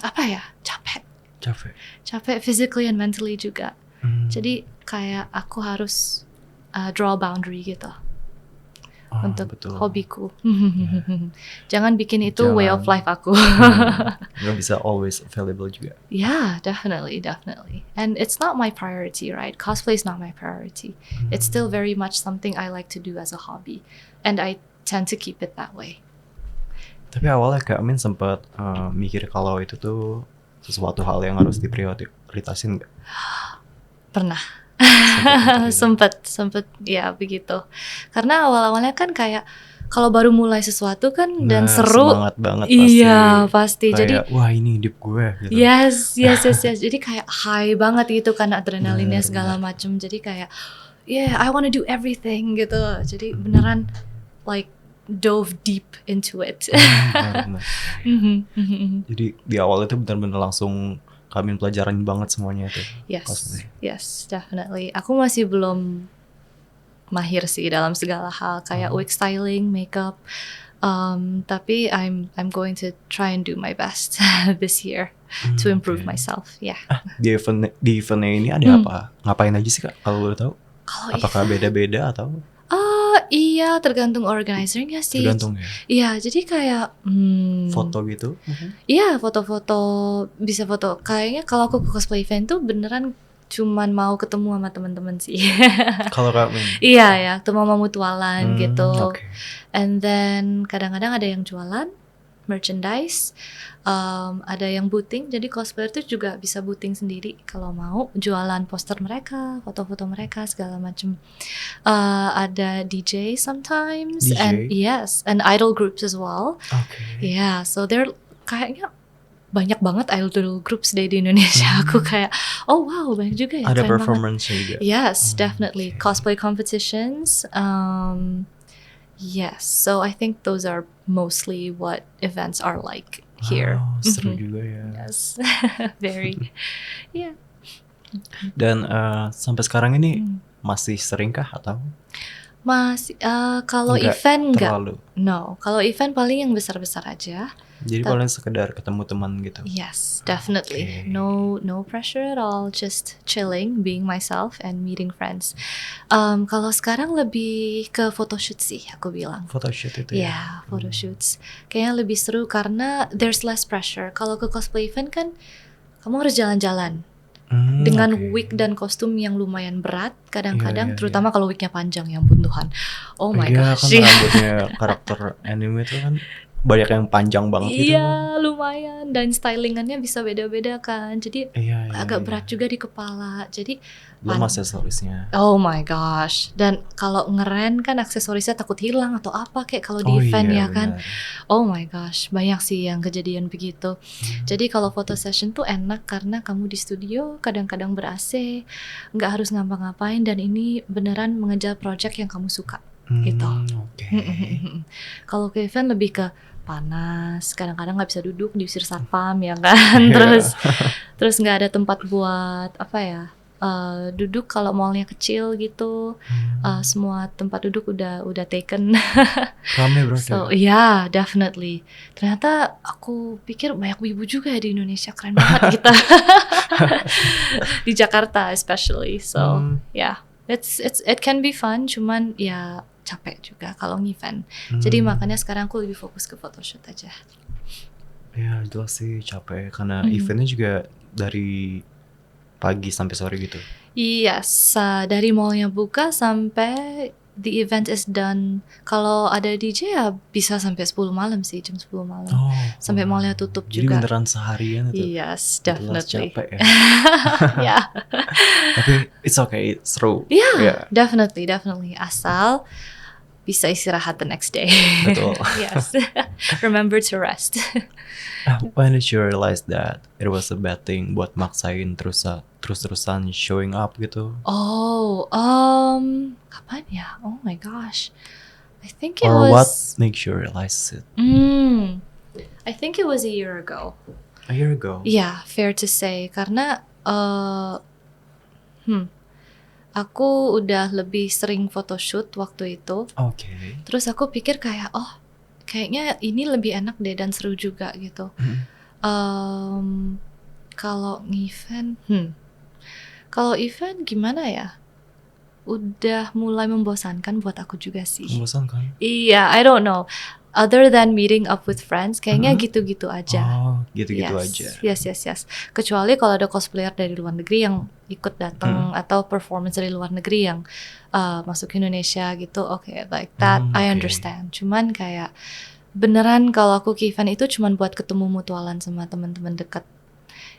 apa ya, capek physically and mentally juga. Jadi kayak aku harus draw boundary gitu untuk betul. hobiku. Jangan bikin itu way of life aku. Nggak bisa always available juga. Yeah, definitely. And it's not my priority, right? Cosplay is not my priority. It's still very much something I like to do as a hobby. And I tend to keep it that way. Tapi awalnya Kak Amin sempat mikir kalau itu tuh sesuatu hal yang harus diprioritasin nggak? Pernah. Sempet ya begitu. Karena awal-awalnya kan kayak kalau baru mulai sesuatu kan dan seru. Semangat banget pasti. Iya, pasti. Kayak, Jadi wah ini hidup gue gitu. Yes. Jadi kayak high banget gitu kan adrenalinnya segala macem. Jadi kayak I want to do everything gitu. Jadi beneran like dove deep into it. Benar. Jadi di awal itu benar-benar langsung kami pelajarin banget semuanya itu. Yes, definitely. Aku masih belum mahir sih dalam segala hal kayak wig styling, makeup. Tapi I'm going to try and do my best this year to improve myself. Yeah. Di eventnya ini ada apa? Ngapain aja sih Kak? Kalau boleh tahu? Apakah beda-beda atau? Iya, tergantung organizernya sih. Tergantung ya. Iya, jadi kayak Foto gitu? Iya, foto-foto, bisa foto. Kayaknya kalau aku ke cosplay event tuh beneran cuman mau ketemu sama teman-teman sih. Kalau Kak Min? Iya ya, cuma mau mutualan gitu. Okay. And then kadang-kadang ada yang jualan merchandise, ada yang boothing. Jadi cosplayer tuh juga bisa boothing sendiri kalau mau jualan poster mereka, foto-foto mereka segala macam. Ada DJ sometimes, and idol groups as well. Okay. Yeah, so they're kayaknya banyak banget idol groups di Indonesia. Aku kayak, oh wow, banyak juga ya. Ada performance juga. Yes, definitely. Cosplay competitions. Yes, so I think those are mostly what events are like here. Seru juga ya. Yes, very. Yeah. Dan sampai sekarang ini masih seringkah atau? Masih, kalau Enggak event enggak. terlalu. No, kalau event paling yang besar-besar aja. Jadi paling sekedar ketemu teman gitu. Yes, definitely. Okay. No pressure at all. Just chilling, being myself, and meeting friends. Kalau sekarang lebih ke photoshoot sih, aku bilang. Photoshoot itu ya? Yeah, photoshoots. Kayaknya lebih seru karena there's less pressure. Kalau ke cosplay event kan, kamu harus jalan-jalan. Dengan wig dan kostum yang lumayan berat. Kadang-kadang, terutama kalau wignya panjang, ya ampun Tuhan. Oh my gosh. Iya kan rambutnya karakter anime itu kan banyak yang panjang banget gitu. Iya, lumayan. Dan stylingannya bisa beda-beda kan. Jadi agak berat juga di kepala. Jadi belum aksesorisnya. Oh my gosh. Dan kalau ngeren kan aksesorisnya takut hilang atau apa kayak kalau di event ya kan. Oh my gosh, banyak sih yang kejadian begitu. Jadi kalau photo session tuh enak karena kamu di studio, kadang-kadang ber-AC, nggak harus ngapa-ngapain dan ini beneran mengejar project yang kamu suka gitu. Kalau ke event lebih ke panas, kadang-kadang nggak bisa duduk, diusir satpam ya kan. Terus nggak ada tempat buat apa ya, duduk kalau mallnya kecil gitu. Semua tempat duduk udah taken. Rame bro. So definitely. Ternyata aku pikir banyak wibu juga ya di Indonesia, keren banget kita. Di Jakarta especially. So it can be fun, cuman ya capek juga kalau event. Jadi makanya sekarang aku lebih fokus ke photoshoot aja. Ya jelas sih capek karena eventnya juga dari pagi sampai sore gitu. Yes, dari mallnya buka sampai the event is done. Kalau ada DJ ya bisa sampai 10 malam sih, jam 10 malam. Sampai mallnya tutup juga. Jadi beneran seharian itu. Yes, definitely. Capek ya. Yeah. Tapi it's okay, seru. Yeah, definitely. Asal bisa istirahat the next day. Betul. Yes. Remember to rest. When did you realize that it was a bad thing buat maksain terus-terusan showing up gitu? Oh, kapan ya? Oh my gosh. I think it Or what was makes you realize it? I think it was a year ago. A year ago? Yeah, fair to say karena aku udah lebih sering photoshoot waktu itu. Okay. Terus aku pikir kayak, oh, kayaknya ini lebih enak deh dan seru juga gitu. Kalau event gimana ya? Udah mulai membosankan buat aku juga sih. Membosankan? Iya, I don't know. Other than meeting up with friends, kayaknya gitu-gitu aja. Oh, gitu-gitu Yes. aja. Yes. Kecuali kalau ada cosplayer dari luar negeri yang ikut datang atau performance dari luar negeri yang masuk ke Indonesia gitu. Okay, like that I Okay. understand. Cuman kayak beneran kalau aku ke event itu cuman buat ketemu mutualan sama teman-teman dekat.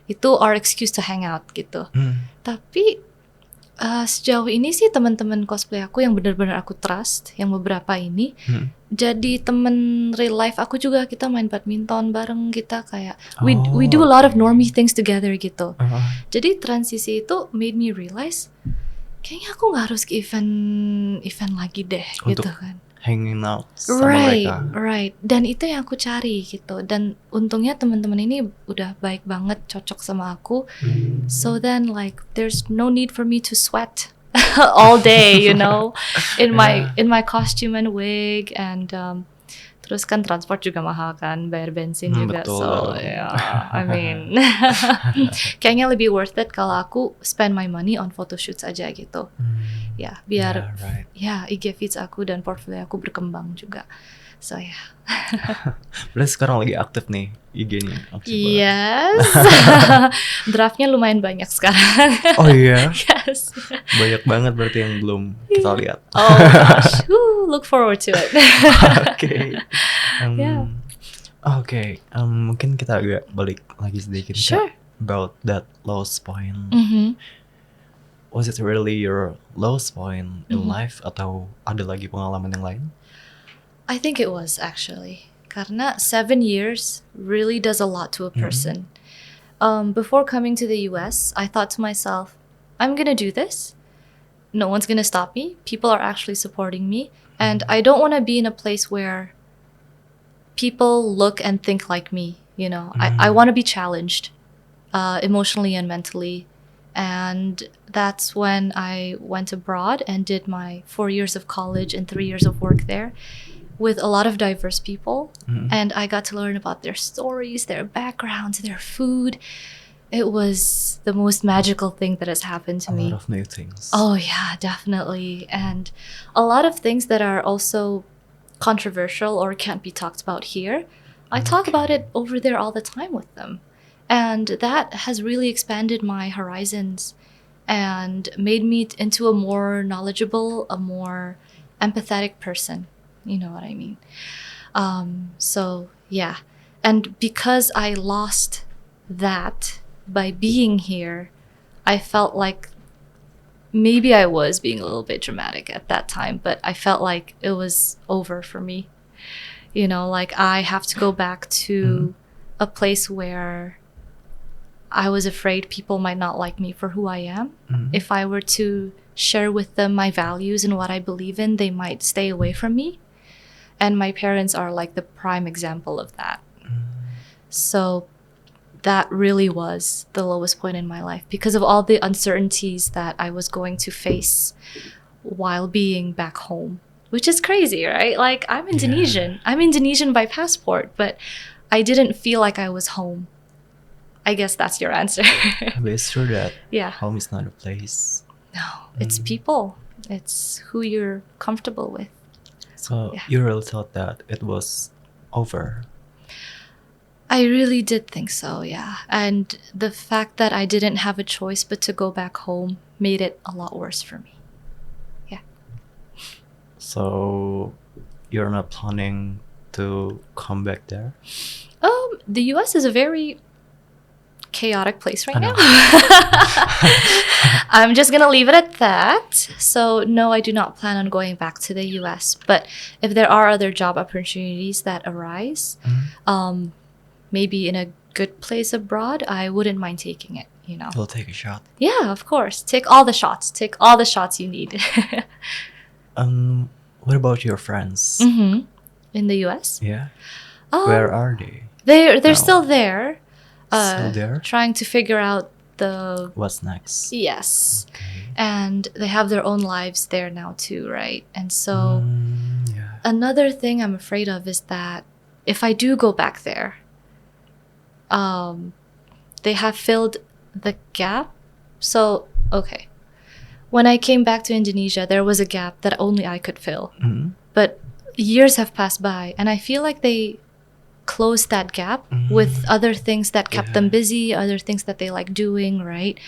Itu our excuse to hang out gitu. Tapi sejauh ini sih teman-teman cosplay aku yang benar-benar aku trust, yang beberapa ini jadi temen real life aku juga. Kita main badminton bareng, kita kayak we do a lot of normie things together gitu. Jadi transisi itu made me realize kayaknya aku nggak harus ke event lagi deh Untuk gitu kan. Hanging out sama mereka. Right. Dan itu yang aku cari gitu. Dan untungnya teman-teman ini udah baik banget, cocok sama aku. So then like there's no need for me to sweat all day, you know, in my costume and wig and terus kan transport juga mahal kan, bayar bensin juga. Betul. So yeah, I mean kayaknya lebih worth it kalau aku spend my money on photoshoots aja gitu. Ya, biar IG feeds aku dan portfolio aku berkembang juga. So ya. Berarti sekarang lagi aktif nih IG-nya. Yes. Draftnya lumayan banyak sekarang. Oh iya. Yes. Banyak banget berarti yang belum kita lihat. Oh gosh. Look forward to it. Oke. Yeah. Oke. Mungkin kita agak balik lagi sedikit. Sure. About that lowest point. Was it really your lowest point in life atau ada lagi pengalaman yang lain? I think it was actually. Karena 7 years really does a lot to a person. Before coming to the US, I thought to myself, I'm gonna do this. No one's gonna stop me. People are actually supporting me. And I don't want to be in a place where people look and think like me. You know, I want to be challenged emotionally and mentally. And that's when I went abroad and did my 4 years of college and 3 years of work there with a lot of diverse people. And I got to learn about their stories, their backgrounds, their food. It was the most magical thing that has happened to me. A lot of new things. Oh yeah, definitely. And a lot of things that are also controversial or can't be talked about here. I talk about it over there all the time with them. And that has really expanded my horizons and made me into a more knowledgeable, a more empathetic person. You know what I mean? So yeah. And because I lost that by being here, I felt like maybe I was being a little bit dramatic at that time, but I felt like it was over for me. You know, like I have to go back to a place where I was afraid people might not like me for who I am. If I were to share with them my values and what I believe in, they might stay away from me. And my parents are like the prime example of that. So that really was the lowest point in my life because of all the uncertainties that I was going to face while being back home, which is crazy, right? Like I'm Indonesian. I'm Indonesian by passport, but I didn't feel like I was home. I guess that's your answer. But it's true that Yeah. home is not a place. No, it's people. It's who you're comfortable with. So Yeah. you really thought that it was over. I really did think so, yeah. And the fact that I didn't have a choice but to go back home made it a lot worse for me. So you're not planning to come back there? The US is a very chaotic place right I know. now. I'm just gonna leave it at that. So no, I do not plan on going back to the US. But if there are other job opportunities that arise, maybe in a good place abroad, I wouldn't mind taking it, you know. We'll take a shot. Yeah, of course. Take all the shots. Take all the shots you need. What about your friends? In the US? Yeah. Oh, Where are they? they're now? still there. Still there? Trying to figure out the What's next? yes. Okay. And they have their own lives there now too, right? And so Yeah. another thing I'm afraid of is that if I do go back there, they have filled the gap. So, okay. When I came back to Indonesia, there was a gap that only I could fill. But years have passed by, and I feel like they closed that gap with other things that kept them busy, other things that they like doing, right?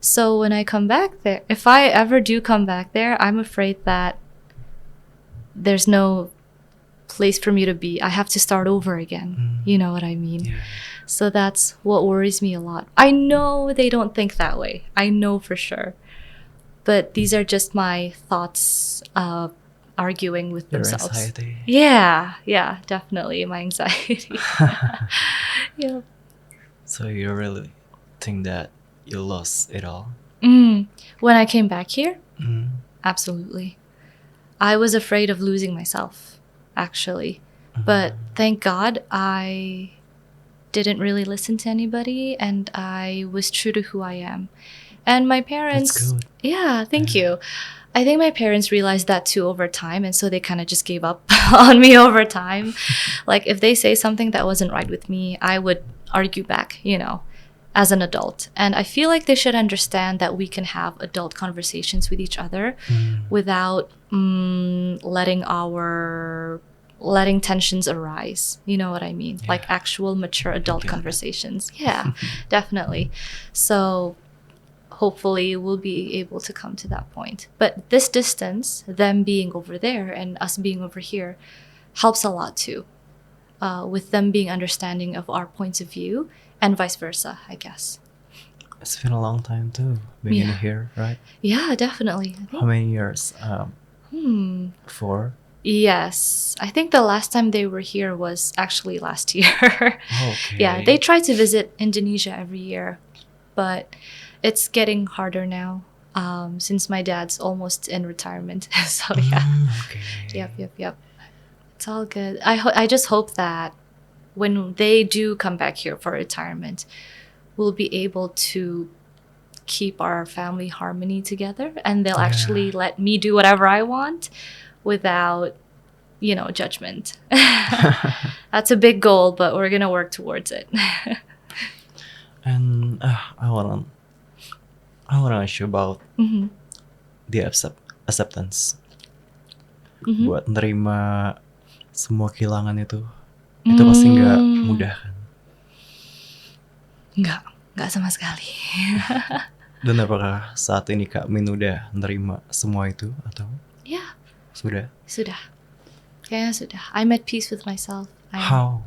So when I come back there, if I ever do come back there, I'm afraid that there's no place for me to be. I have to start over again. You know what I mean? Yeah. So that's what worries me a lot. I know they don't think that way. I know for sure. But these are just my thoughts arguing with Your themselves. anxiety. Yeah, definitely my anxiety. Yeah. So you really think that you lost it all? When I came back here, absolutely. I was afraid of losing myself, actually. But thank God I didn't really listen to anybody and I was true to who I am. And my parents, That's good. yeah, thank you. I think my parents realized that too over time, and so they kind of just gave up on me over time. Like if they say something that wasn't right with me, I would argue back, you know, as an adult. And I feel like they should understand that we can have adult conversations with each other without letting tensions arise. You know what I mean? Like actual mature adult get it. conversations. Yeah, definitely. So hopefully we'll be able to come to that point. But this distance, them being over there and us being over here, helps a lot too. With them being understanding of our points of view and vice versa, I guess. It's been a long time too, being Yeah. here, right? Yeah, definitely. I How think, many years? 4? yes. I think the last time they were here was actually last year. Okay. Yeah, they try to visit Indonesia every year, but it's getting harder now since my dad's almost in retirement. So yeah. Okay. Yep. It's all good. I just hope that when they do come back here for retirement, we'll be able to keep our family harmony together and they'll actually let me do whatever I want without, you know, judgment. That's a big goal, but we're going to work towards it. And I wanna ask you about the acceptance. Buat nerima semua kehilangan itu pasti nggak mudah kan? Nggak sama sekali. Dan apakah saat ini Kak Min udah nerima semua itu atau Ya, sudah? kayaknya sudah. I'm at peace with myself. How?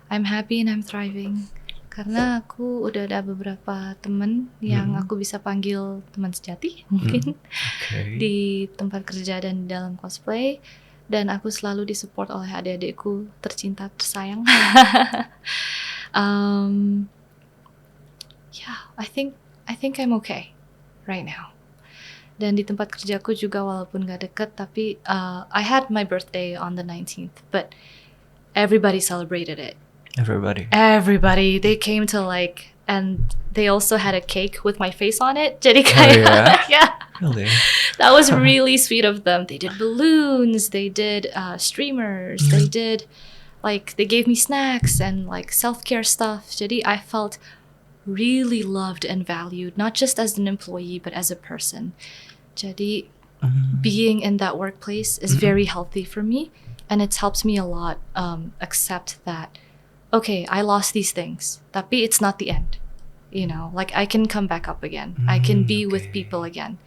I'm happy and I'm thriving. Karena aku udah ada beberapa temen yang aku bisa panggil teman sejati mungkin Okay. di tempat kerja dan di dalam cosplay, dan aku selalu disupport oleh adik-adikku tercinta tersayang. Yeah, I think I'm okay right now. Dan di tempat kerjaku juga walaupun gak deket, tapi I had my birthday on the 19th, but everybody celebrated it. Everybody, they came to like, and they also had a cake with my face on it. Jadi kayak, yeah. Really? That was really sweet of them. They did balloons, they did streamers, they did like, they gave me snacks and like self-care stuff. Jadi I felt really loved and valued, not just as an employee, but as a person. Jadi being in that workplace is very healthy for me, and it helps me a lot accept that, okay, I lost these things, tapi it's not the end. You know, like I can come back up again. I can be with people again.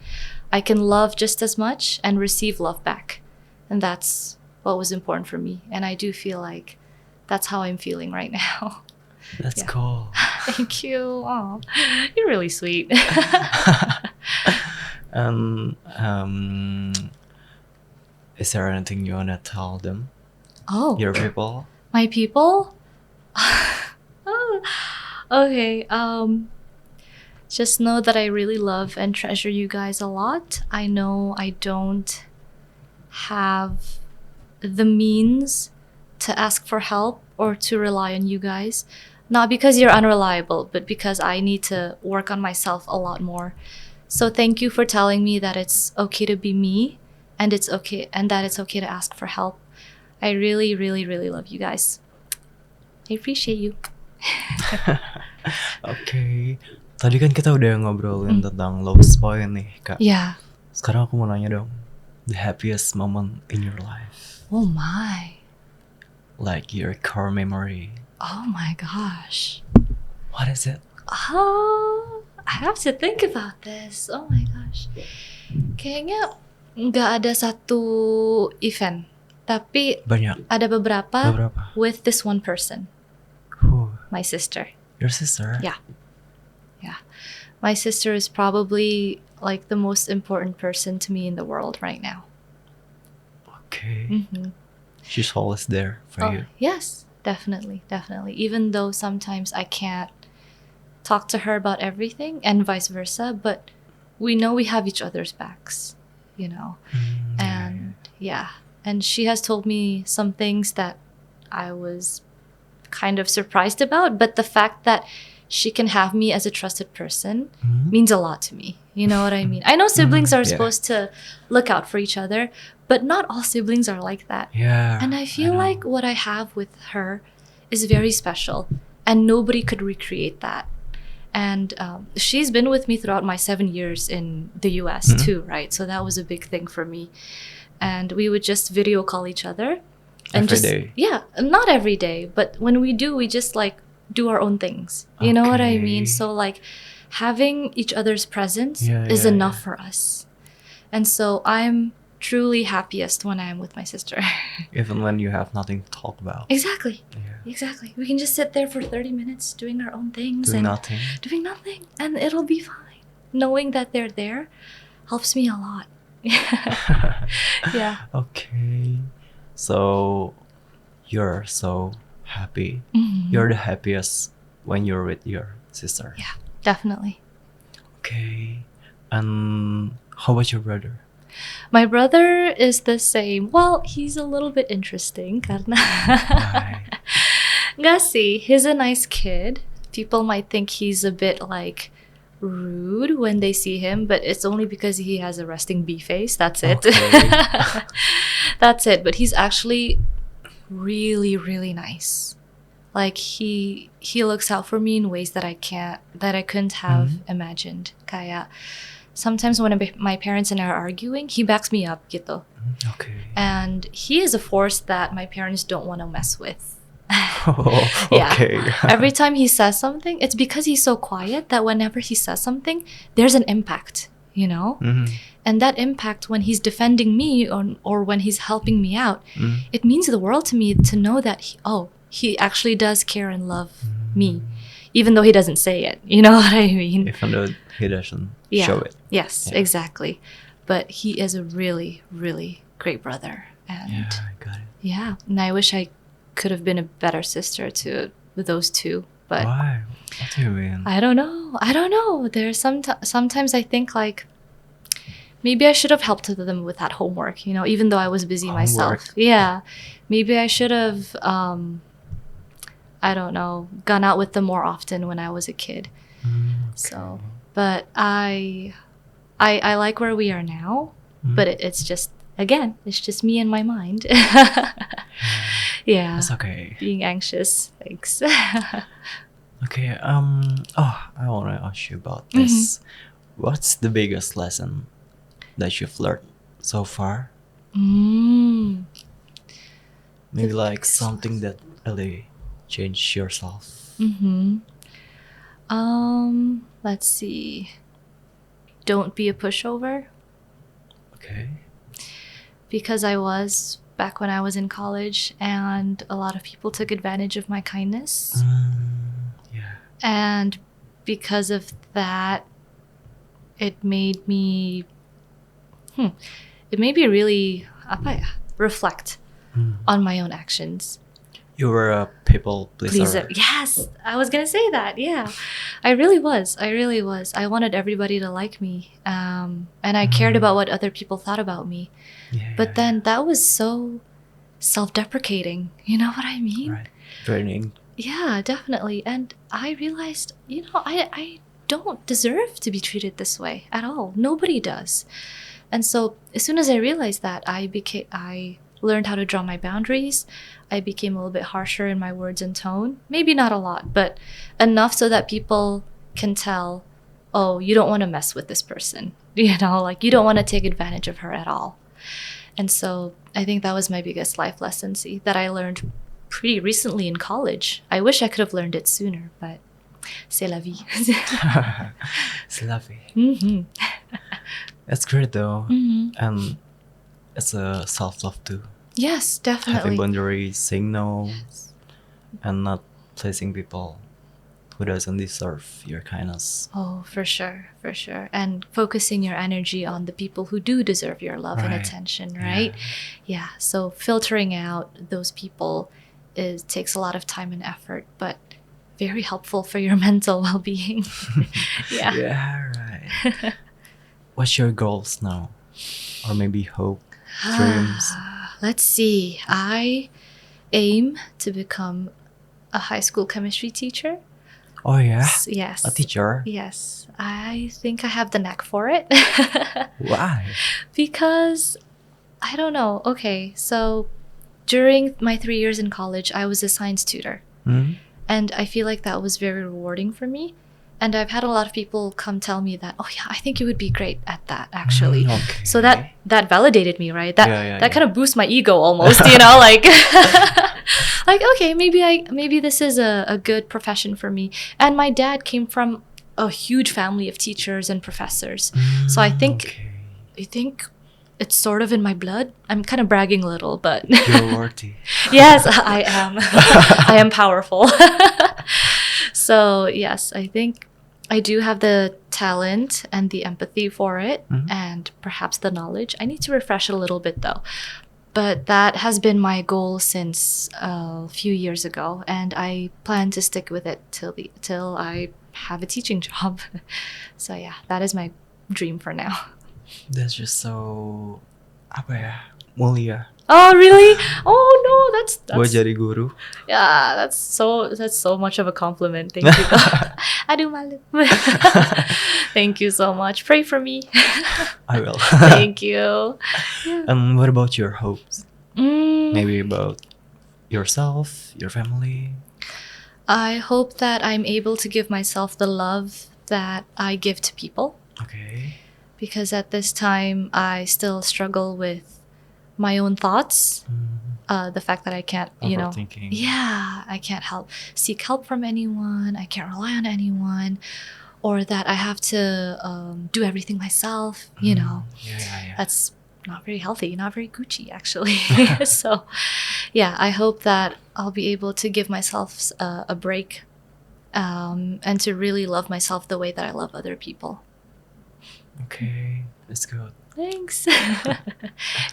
I can love just as much and receive love back. And that's what was important for me. And I do feel like that's how I'm feeling right now. That's Yeah. cool. Thank you. Oh, you're really sweet. And is there anything you wanna tell them, Oh, your people? my people? Okay, just know that I really love and treasure you guys a lot. I know I don't have the means to ask for help or to rely on you guys. Not because you're unreliable, but because I need to work on myself a lot more. So thank you for telling me that it's okay to be me and it's okay and that it's okay to ask for help. I really, really, really love you guys. I appreciate you. Oke. Tadi kan kita udah ngobrolin tentang lowest point nih, Kak. Yeah. Sekarang aku mau nanya dong. The happiest moment in your life. Oh my. Like your core memory. Oh my gosh. What is it? I have to think about this. Oh my gosh. Kayaknya nggak ada satu event, tapi Banyak. ada beberapa Beberapa. with this one person, Who? my sister. Your sister? Yeah. My sister is probably like the most important person to me in the world right now. Okay. Mhm. She's always there for you. Yes, definitely, definitely. Even though sometimes I can't talk to her about everything and vice versa, but we know we have each other's backs, you know. And yeah, and she has told me some things that I was kind of surprised about, but the fact that she can have me as a trusted person means a lot to me. You know what I mean? I know siblings are yeah. supposed to look out for each other, but not all siblings are like that. Yeah. And I feel know. like what I have with her is very special, and nobody could recreate that. And she's been with me throughout my 7 years in the US too, right? So that was a big thing for me. And we would just video call each other. And Every just, day? Yeah, not every day, but when we do, we just like do our own things. You know what I mean? Okay. So like having each other's presence Yeah, is yeah, enough for us. And so I'm truly happiest when I'm with my sister. Even when you have nothing to talk about. Exactly. Yeah. Exactly. We can just sit there for 30 minutes doing our own things Doing and nothing. doing nothing, and it'll be fine. Knowing that they're there helps me a lot. Yeah. Okay. So you're so happy. Mhm. You're the happiest when you're with your sister. Yeah, definitely. Okay. And how about your brother? My brother is the same. Well, he's a little bit interesting karena Why? nggak sih, he's a nice kid. People might think he's a bit like rude when they see him, but it's only because he has a resting bee face. That's it. Okay. That's it. But he's actually really, really nice. Like he looks out for me in ways that I couldn't have imagined. Kayak sometimes when my parents and I are arguing, he backs me up gitu. Okay. And he is a force that my parents don't want to mess with. Oh, Yeah. okay. Every time he says something, it's because he's so quiet that whenever he says something, there's an impact, you know? Mhm. And that impact when he's defending me or when he's helping me out, it means the world to me to know that he actually does care and love me, even though he doesn't say it. You know what I mean? Even though he doesn't Yeah. show it. Yes, Yeah. exactly. But he is a really, really great brother. And Yeah, I got it. yeah, and I wish I could have been a better sister to those two. But Why? What do you mean? I don't know. There's sometimes I think like maybe I should have helped them with that homework, you know, even though I was busy myself. Homework? Yeah. Maybe I should have I don't know, gone out with them more often when I was a kid. So, but I like where we are now, but it's just it's just me and my mind. Yeah. That's okay. Being anxious. Thanks. Okay. I want to ask you about this. What's the biggest lesson that you've learned so far? Mm. Maybe The like biggest something that really changed yourself. Mm-hmm. Let's see. Don't be a pushover. Okay. Because I was back when I was in college, and a lot of people took advantage of my kindness. Yeah. And because of that, it made me it made me really reflect Hmm. on my own actions. You were a people pleaser. Yes, I was gonna say that. Yeah, I really was. I wanted everybody to like me, and I cared about what other people thought about me. Yeah, But then that was so self-deprecating. You know what I mean? right. Draining. Yeah, definitely. And I realized, I don't deserve to be treated this way at all. Nobody does. And so as soon as I realized that, I learned how to draw my boundaries. I became a little bit harsher in my words and tone. Maybe not a lot, but enough so that people can tell, oh, you don't want to mess with this person. Like you don't want to take advantage of her at all. And so I think that was my biggest life lesson, that I learned pretty recently in college. I wish I could have learned it sooner, but c'est la vie. It's lovely. Mm-hmm. That's great though. Mm-hmm. And it's a self-love too. Yes, Having definitely. boundaries, saying no, and not placing people who doesn't deserve your kindness. Oh, for sure, for sure. And focusing your energy on the people who do deserve your love and Right. attention, right? Yeah. So filtering out those people takes a lot of time and effort, but very helpful for your mental well-being. Yeah. Yeah, right. What's your goals now? Or maybe hope, dreams? Let's see. I aim to become a high school chemistry teacher. Oh yeah? Yes. A teacher? Yes. I think I have the knack for it. Why? Because I don't know. Okay, so during my 3 years in college, I was a science tutor. Hmm? And I feel like that was very rewarding for me. And I've had a lot of people come tell me that, oh yeah, I think you would be great at that actually. Okay. So that validated me, right? That Yeah, that kind of boosts my ego almost, like like okay, maybe this is a good profession for me. And my dad came from a huge family of teachers and professors. So I think Okay. I think it's sort of in my blood. I'm kind of bragging a little, but You're worthy. yes, I am. I am powerful. So, yes, I think I do have the talent and the empathy for it, Mhm. and perhaps the knowledge. I need to refresh it a little bit though. But that has been my goal since a few years ago, and I plan to stick with it till I have a teaching job. So yeah, that is my dream for now. That's just so apa ya? Mulia. Oh really? Oh no, that's Buat jadi guru. yeah, that's so much of a compliment. Thank you. Aduh malu. Thank you so much. Pray for me. I will. Thank you. And what about your hopes? Mm, Maybe about yourself, your family. I hope that I'm able to give myself the love that I give to people, Okay. because at this time I still struggle with my own thoughts. The fact that I can't, Overthinking. yeah, I can't seek help from anyone. I can't rely on anyone, or that I have to do everything myself. Yeah. That's not very healthy, not very Gucci actually. So, yeah, I hope that I'll be able to give myself a break, and to really love myself the way that I love other people. Okay, that's good. Thanks.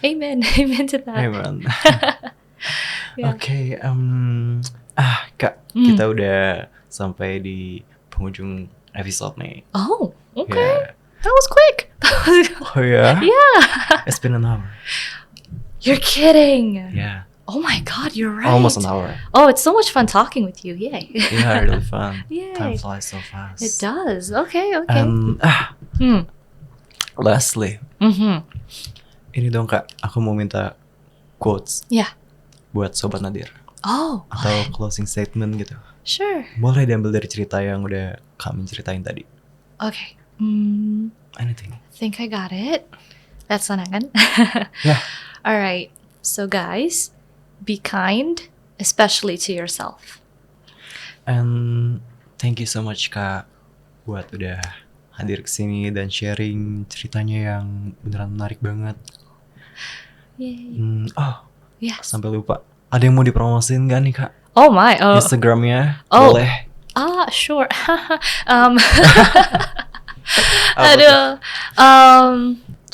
Amen. Amen to that. Amen. Yeah. Oke, Kak, Hmm. kita udah sampai di penghujung episode nih. Oh, okay. Yeah. That was quick. Oh ya? Yeah. It's been an hour. You're kidding. Yeah, Oh my God, you're right. almost an hour. Oh, it's so much fun talking with you. Yay. Yeah, really fun. Yay. Time flies so fast. It does. Okay, okay. Hmm. Lastly, Mm-hmm. ini dong Kak, aku mau minta quotes Yeah. buat Sobat Nadir Oh, atau closing statement gitu. sure. Boleh diambil dari cerita yang udah kami ceritain tadi. Okay. Anything. Think I got it. That's Sanangan. Yeah. All right. So guys, be kind, especially to yourself. And thank you so much Kak buat udah hadir kesini dan sharing ceritanya yang beneran menarik banget. Yay. Yes. Sampai lupa. Ada yang mau dipromosin gak nih Kak? Oh my. Oh. Instagramnya Oh. boleh. Sure. Apa Aduh.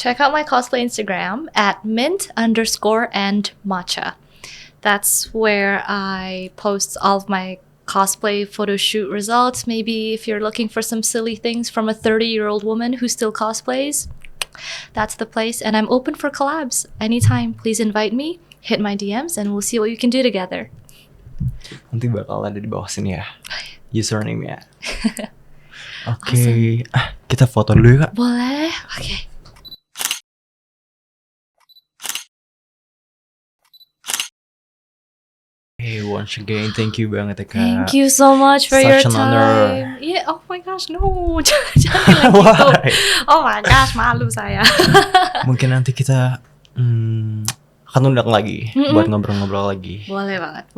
check out my cosplay Instagram at mint_and matcha. That's where I post all of my cosplay photo shoot results. Maybe if you're looking for some silly things from a 30-year-old woman who still cosplays, that's the place. And I'm open for collabs anytime. Please invite me, hit my DMs, and we'll see what you can do together. Nanti bakal ada di bawah sini ya, username-nya. Oke, kita foto dulu ya, Kak. Boleh? Okay. Hey, once again, thank you banget ya, Kak. Thank you so much for Such your an time. honor. Yeah, oh my gosh, no. Jangan bilang gitu. Why? Oh my gosh, malu saya. Mungkin nanti kita akan undang lagi buat ngobrol-ngobrol lagi. Boleh banget.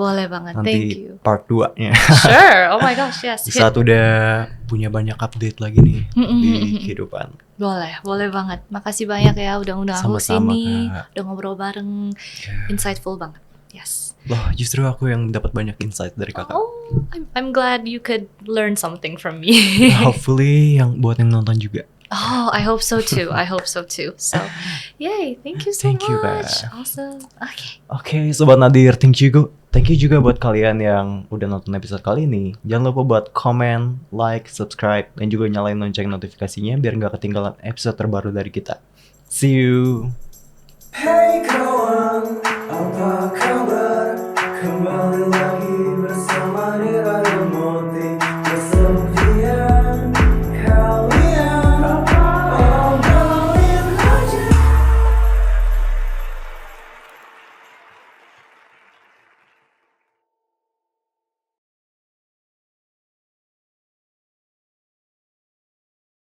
Thank Nanti you. part 2-nya. Sure. Oh my gosh, yes. Saat udah punya banyak update lagi nih di kehidupan. Boleh banget. Makasih banyak ya udah undang aku Sama-sama, sini, Kak. udah ngobrol bareng. Insightful banget. Yes. Loh, justru aku yang dapat banyak insight dari kakak. Oh, I'm glad you could learn something from me. Hopefully yang buat yang nonton juga. Oh, I hope so too. So, yay, thank you so Thank you, much. Kak. Awesome. Okay. Oke, Sobat Nadir, thank you juga buat kalian yang udah nonton episode kali ini. Jangan lupa buat komen, like, subscribe, dan juga nyalain lonceng notifikasinya biar nggak ketinggalan episode terbaru dari kita. See you! Hey kawan,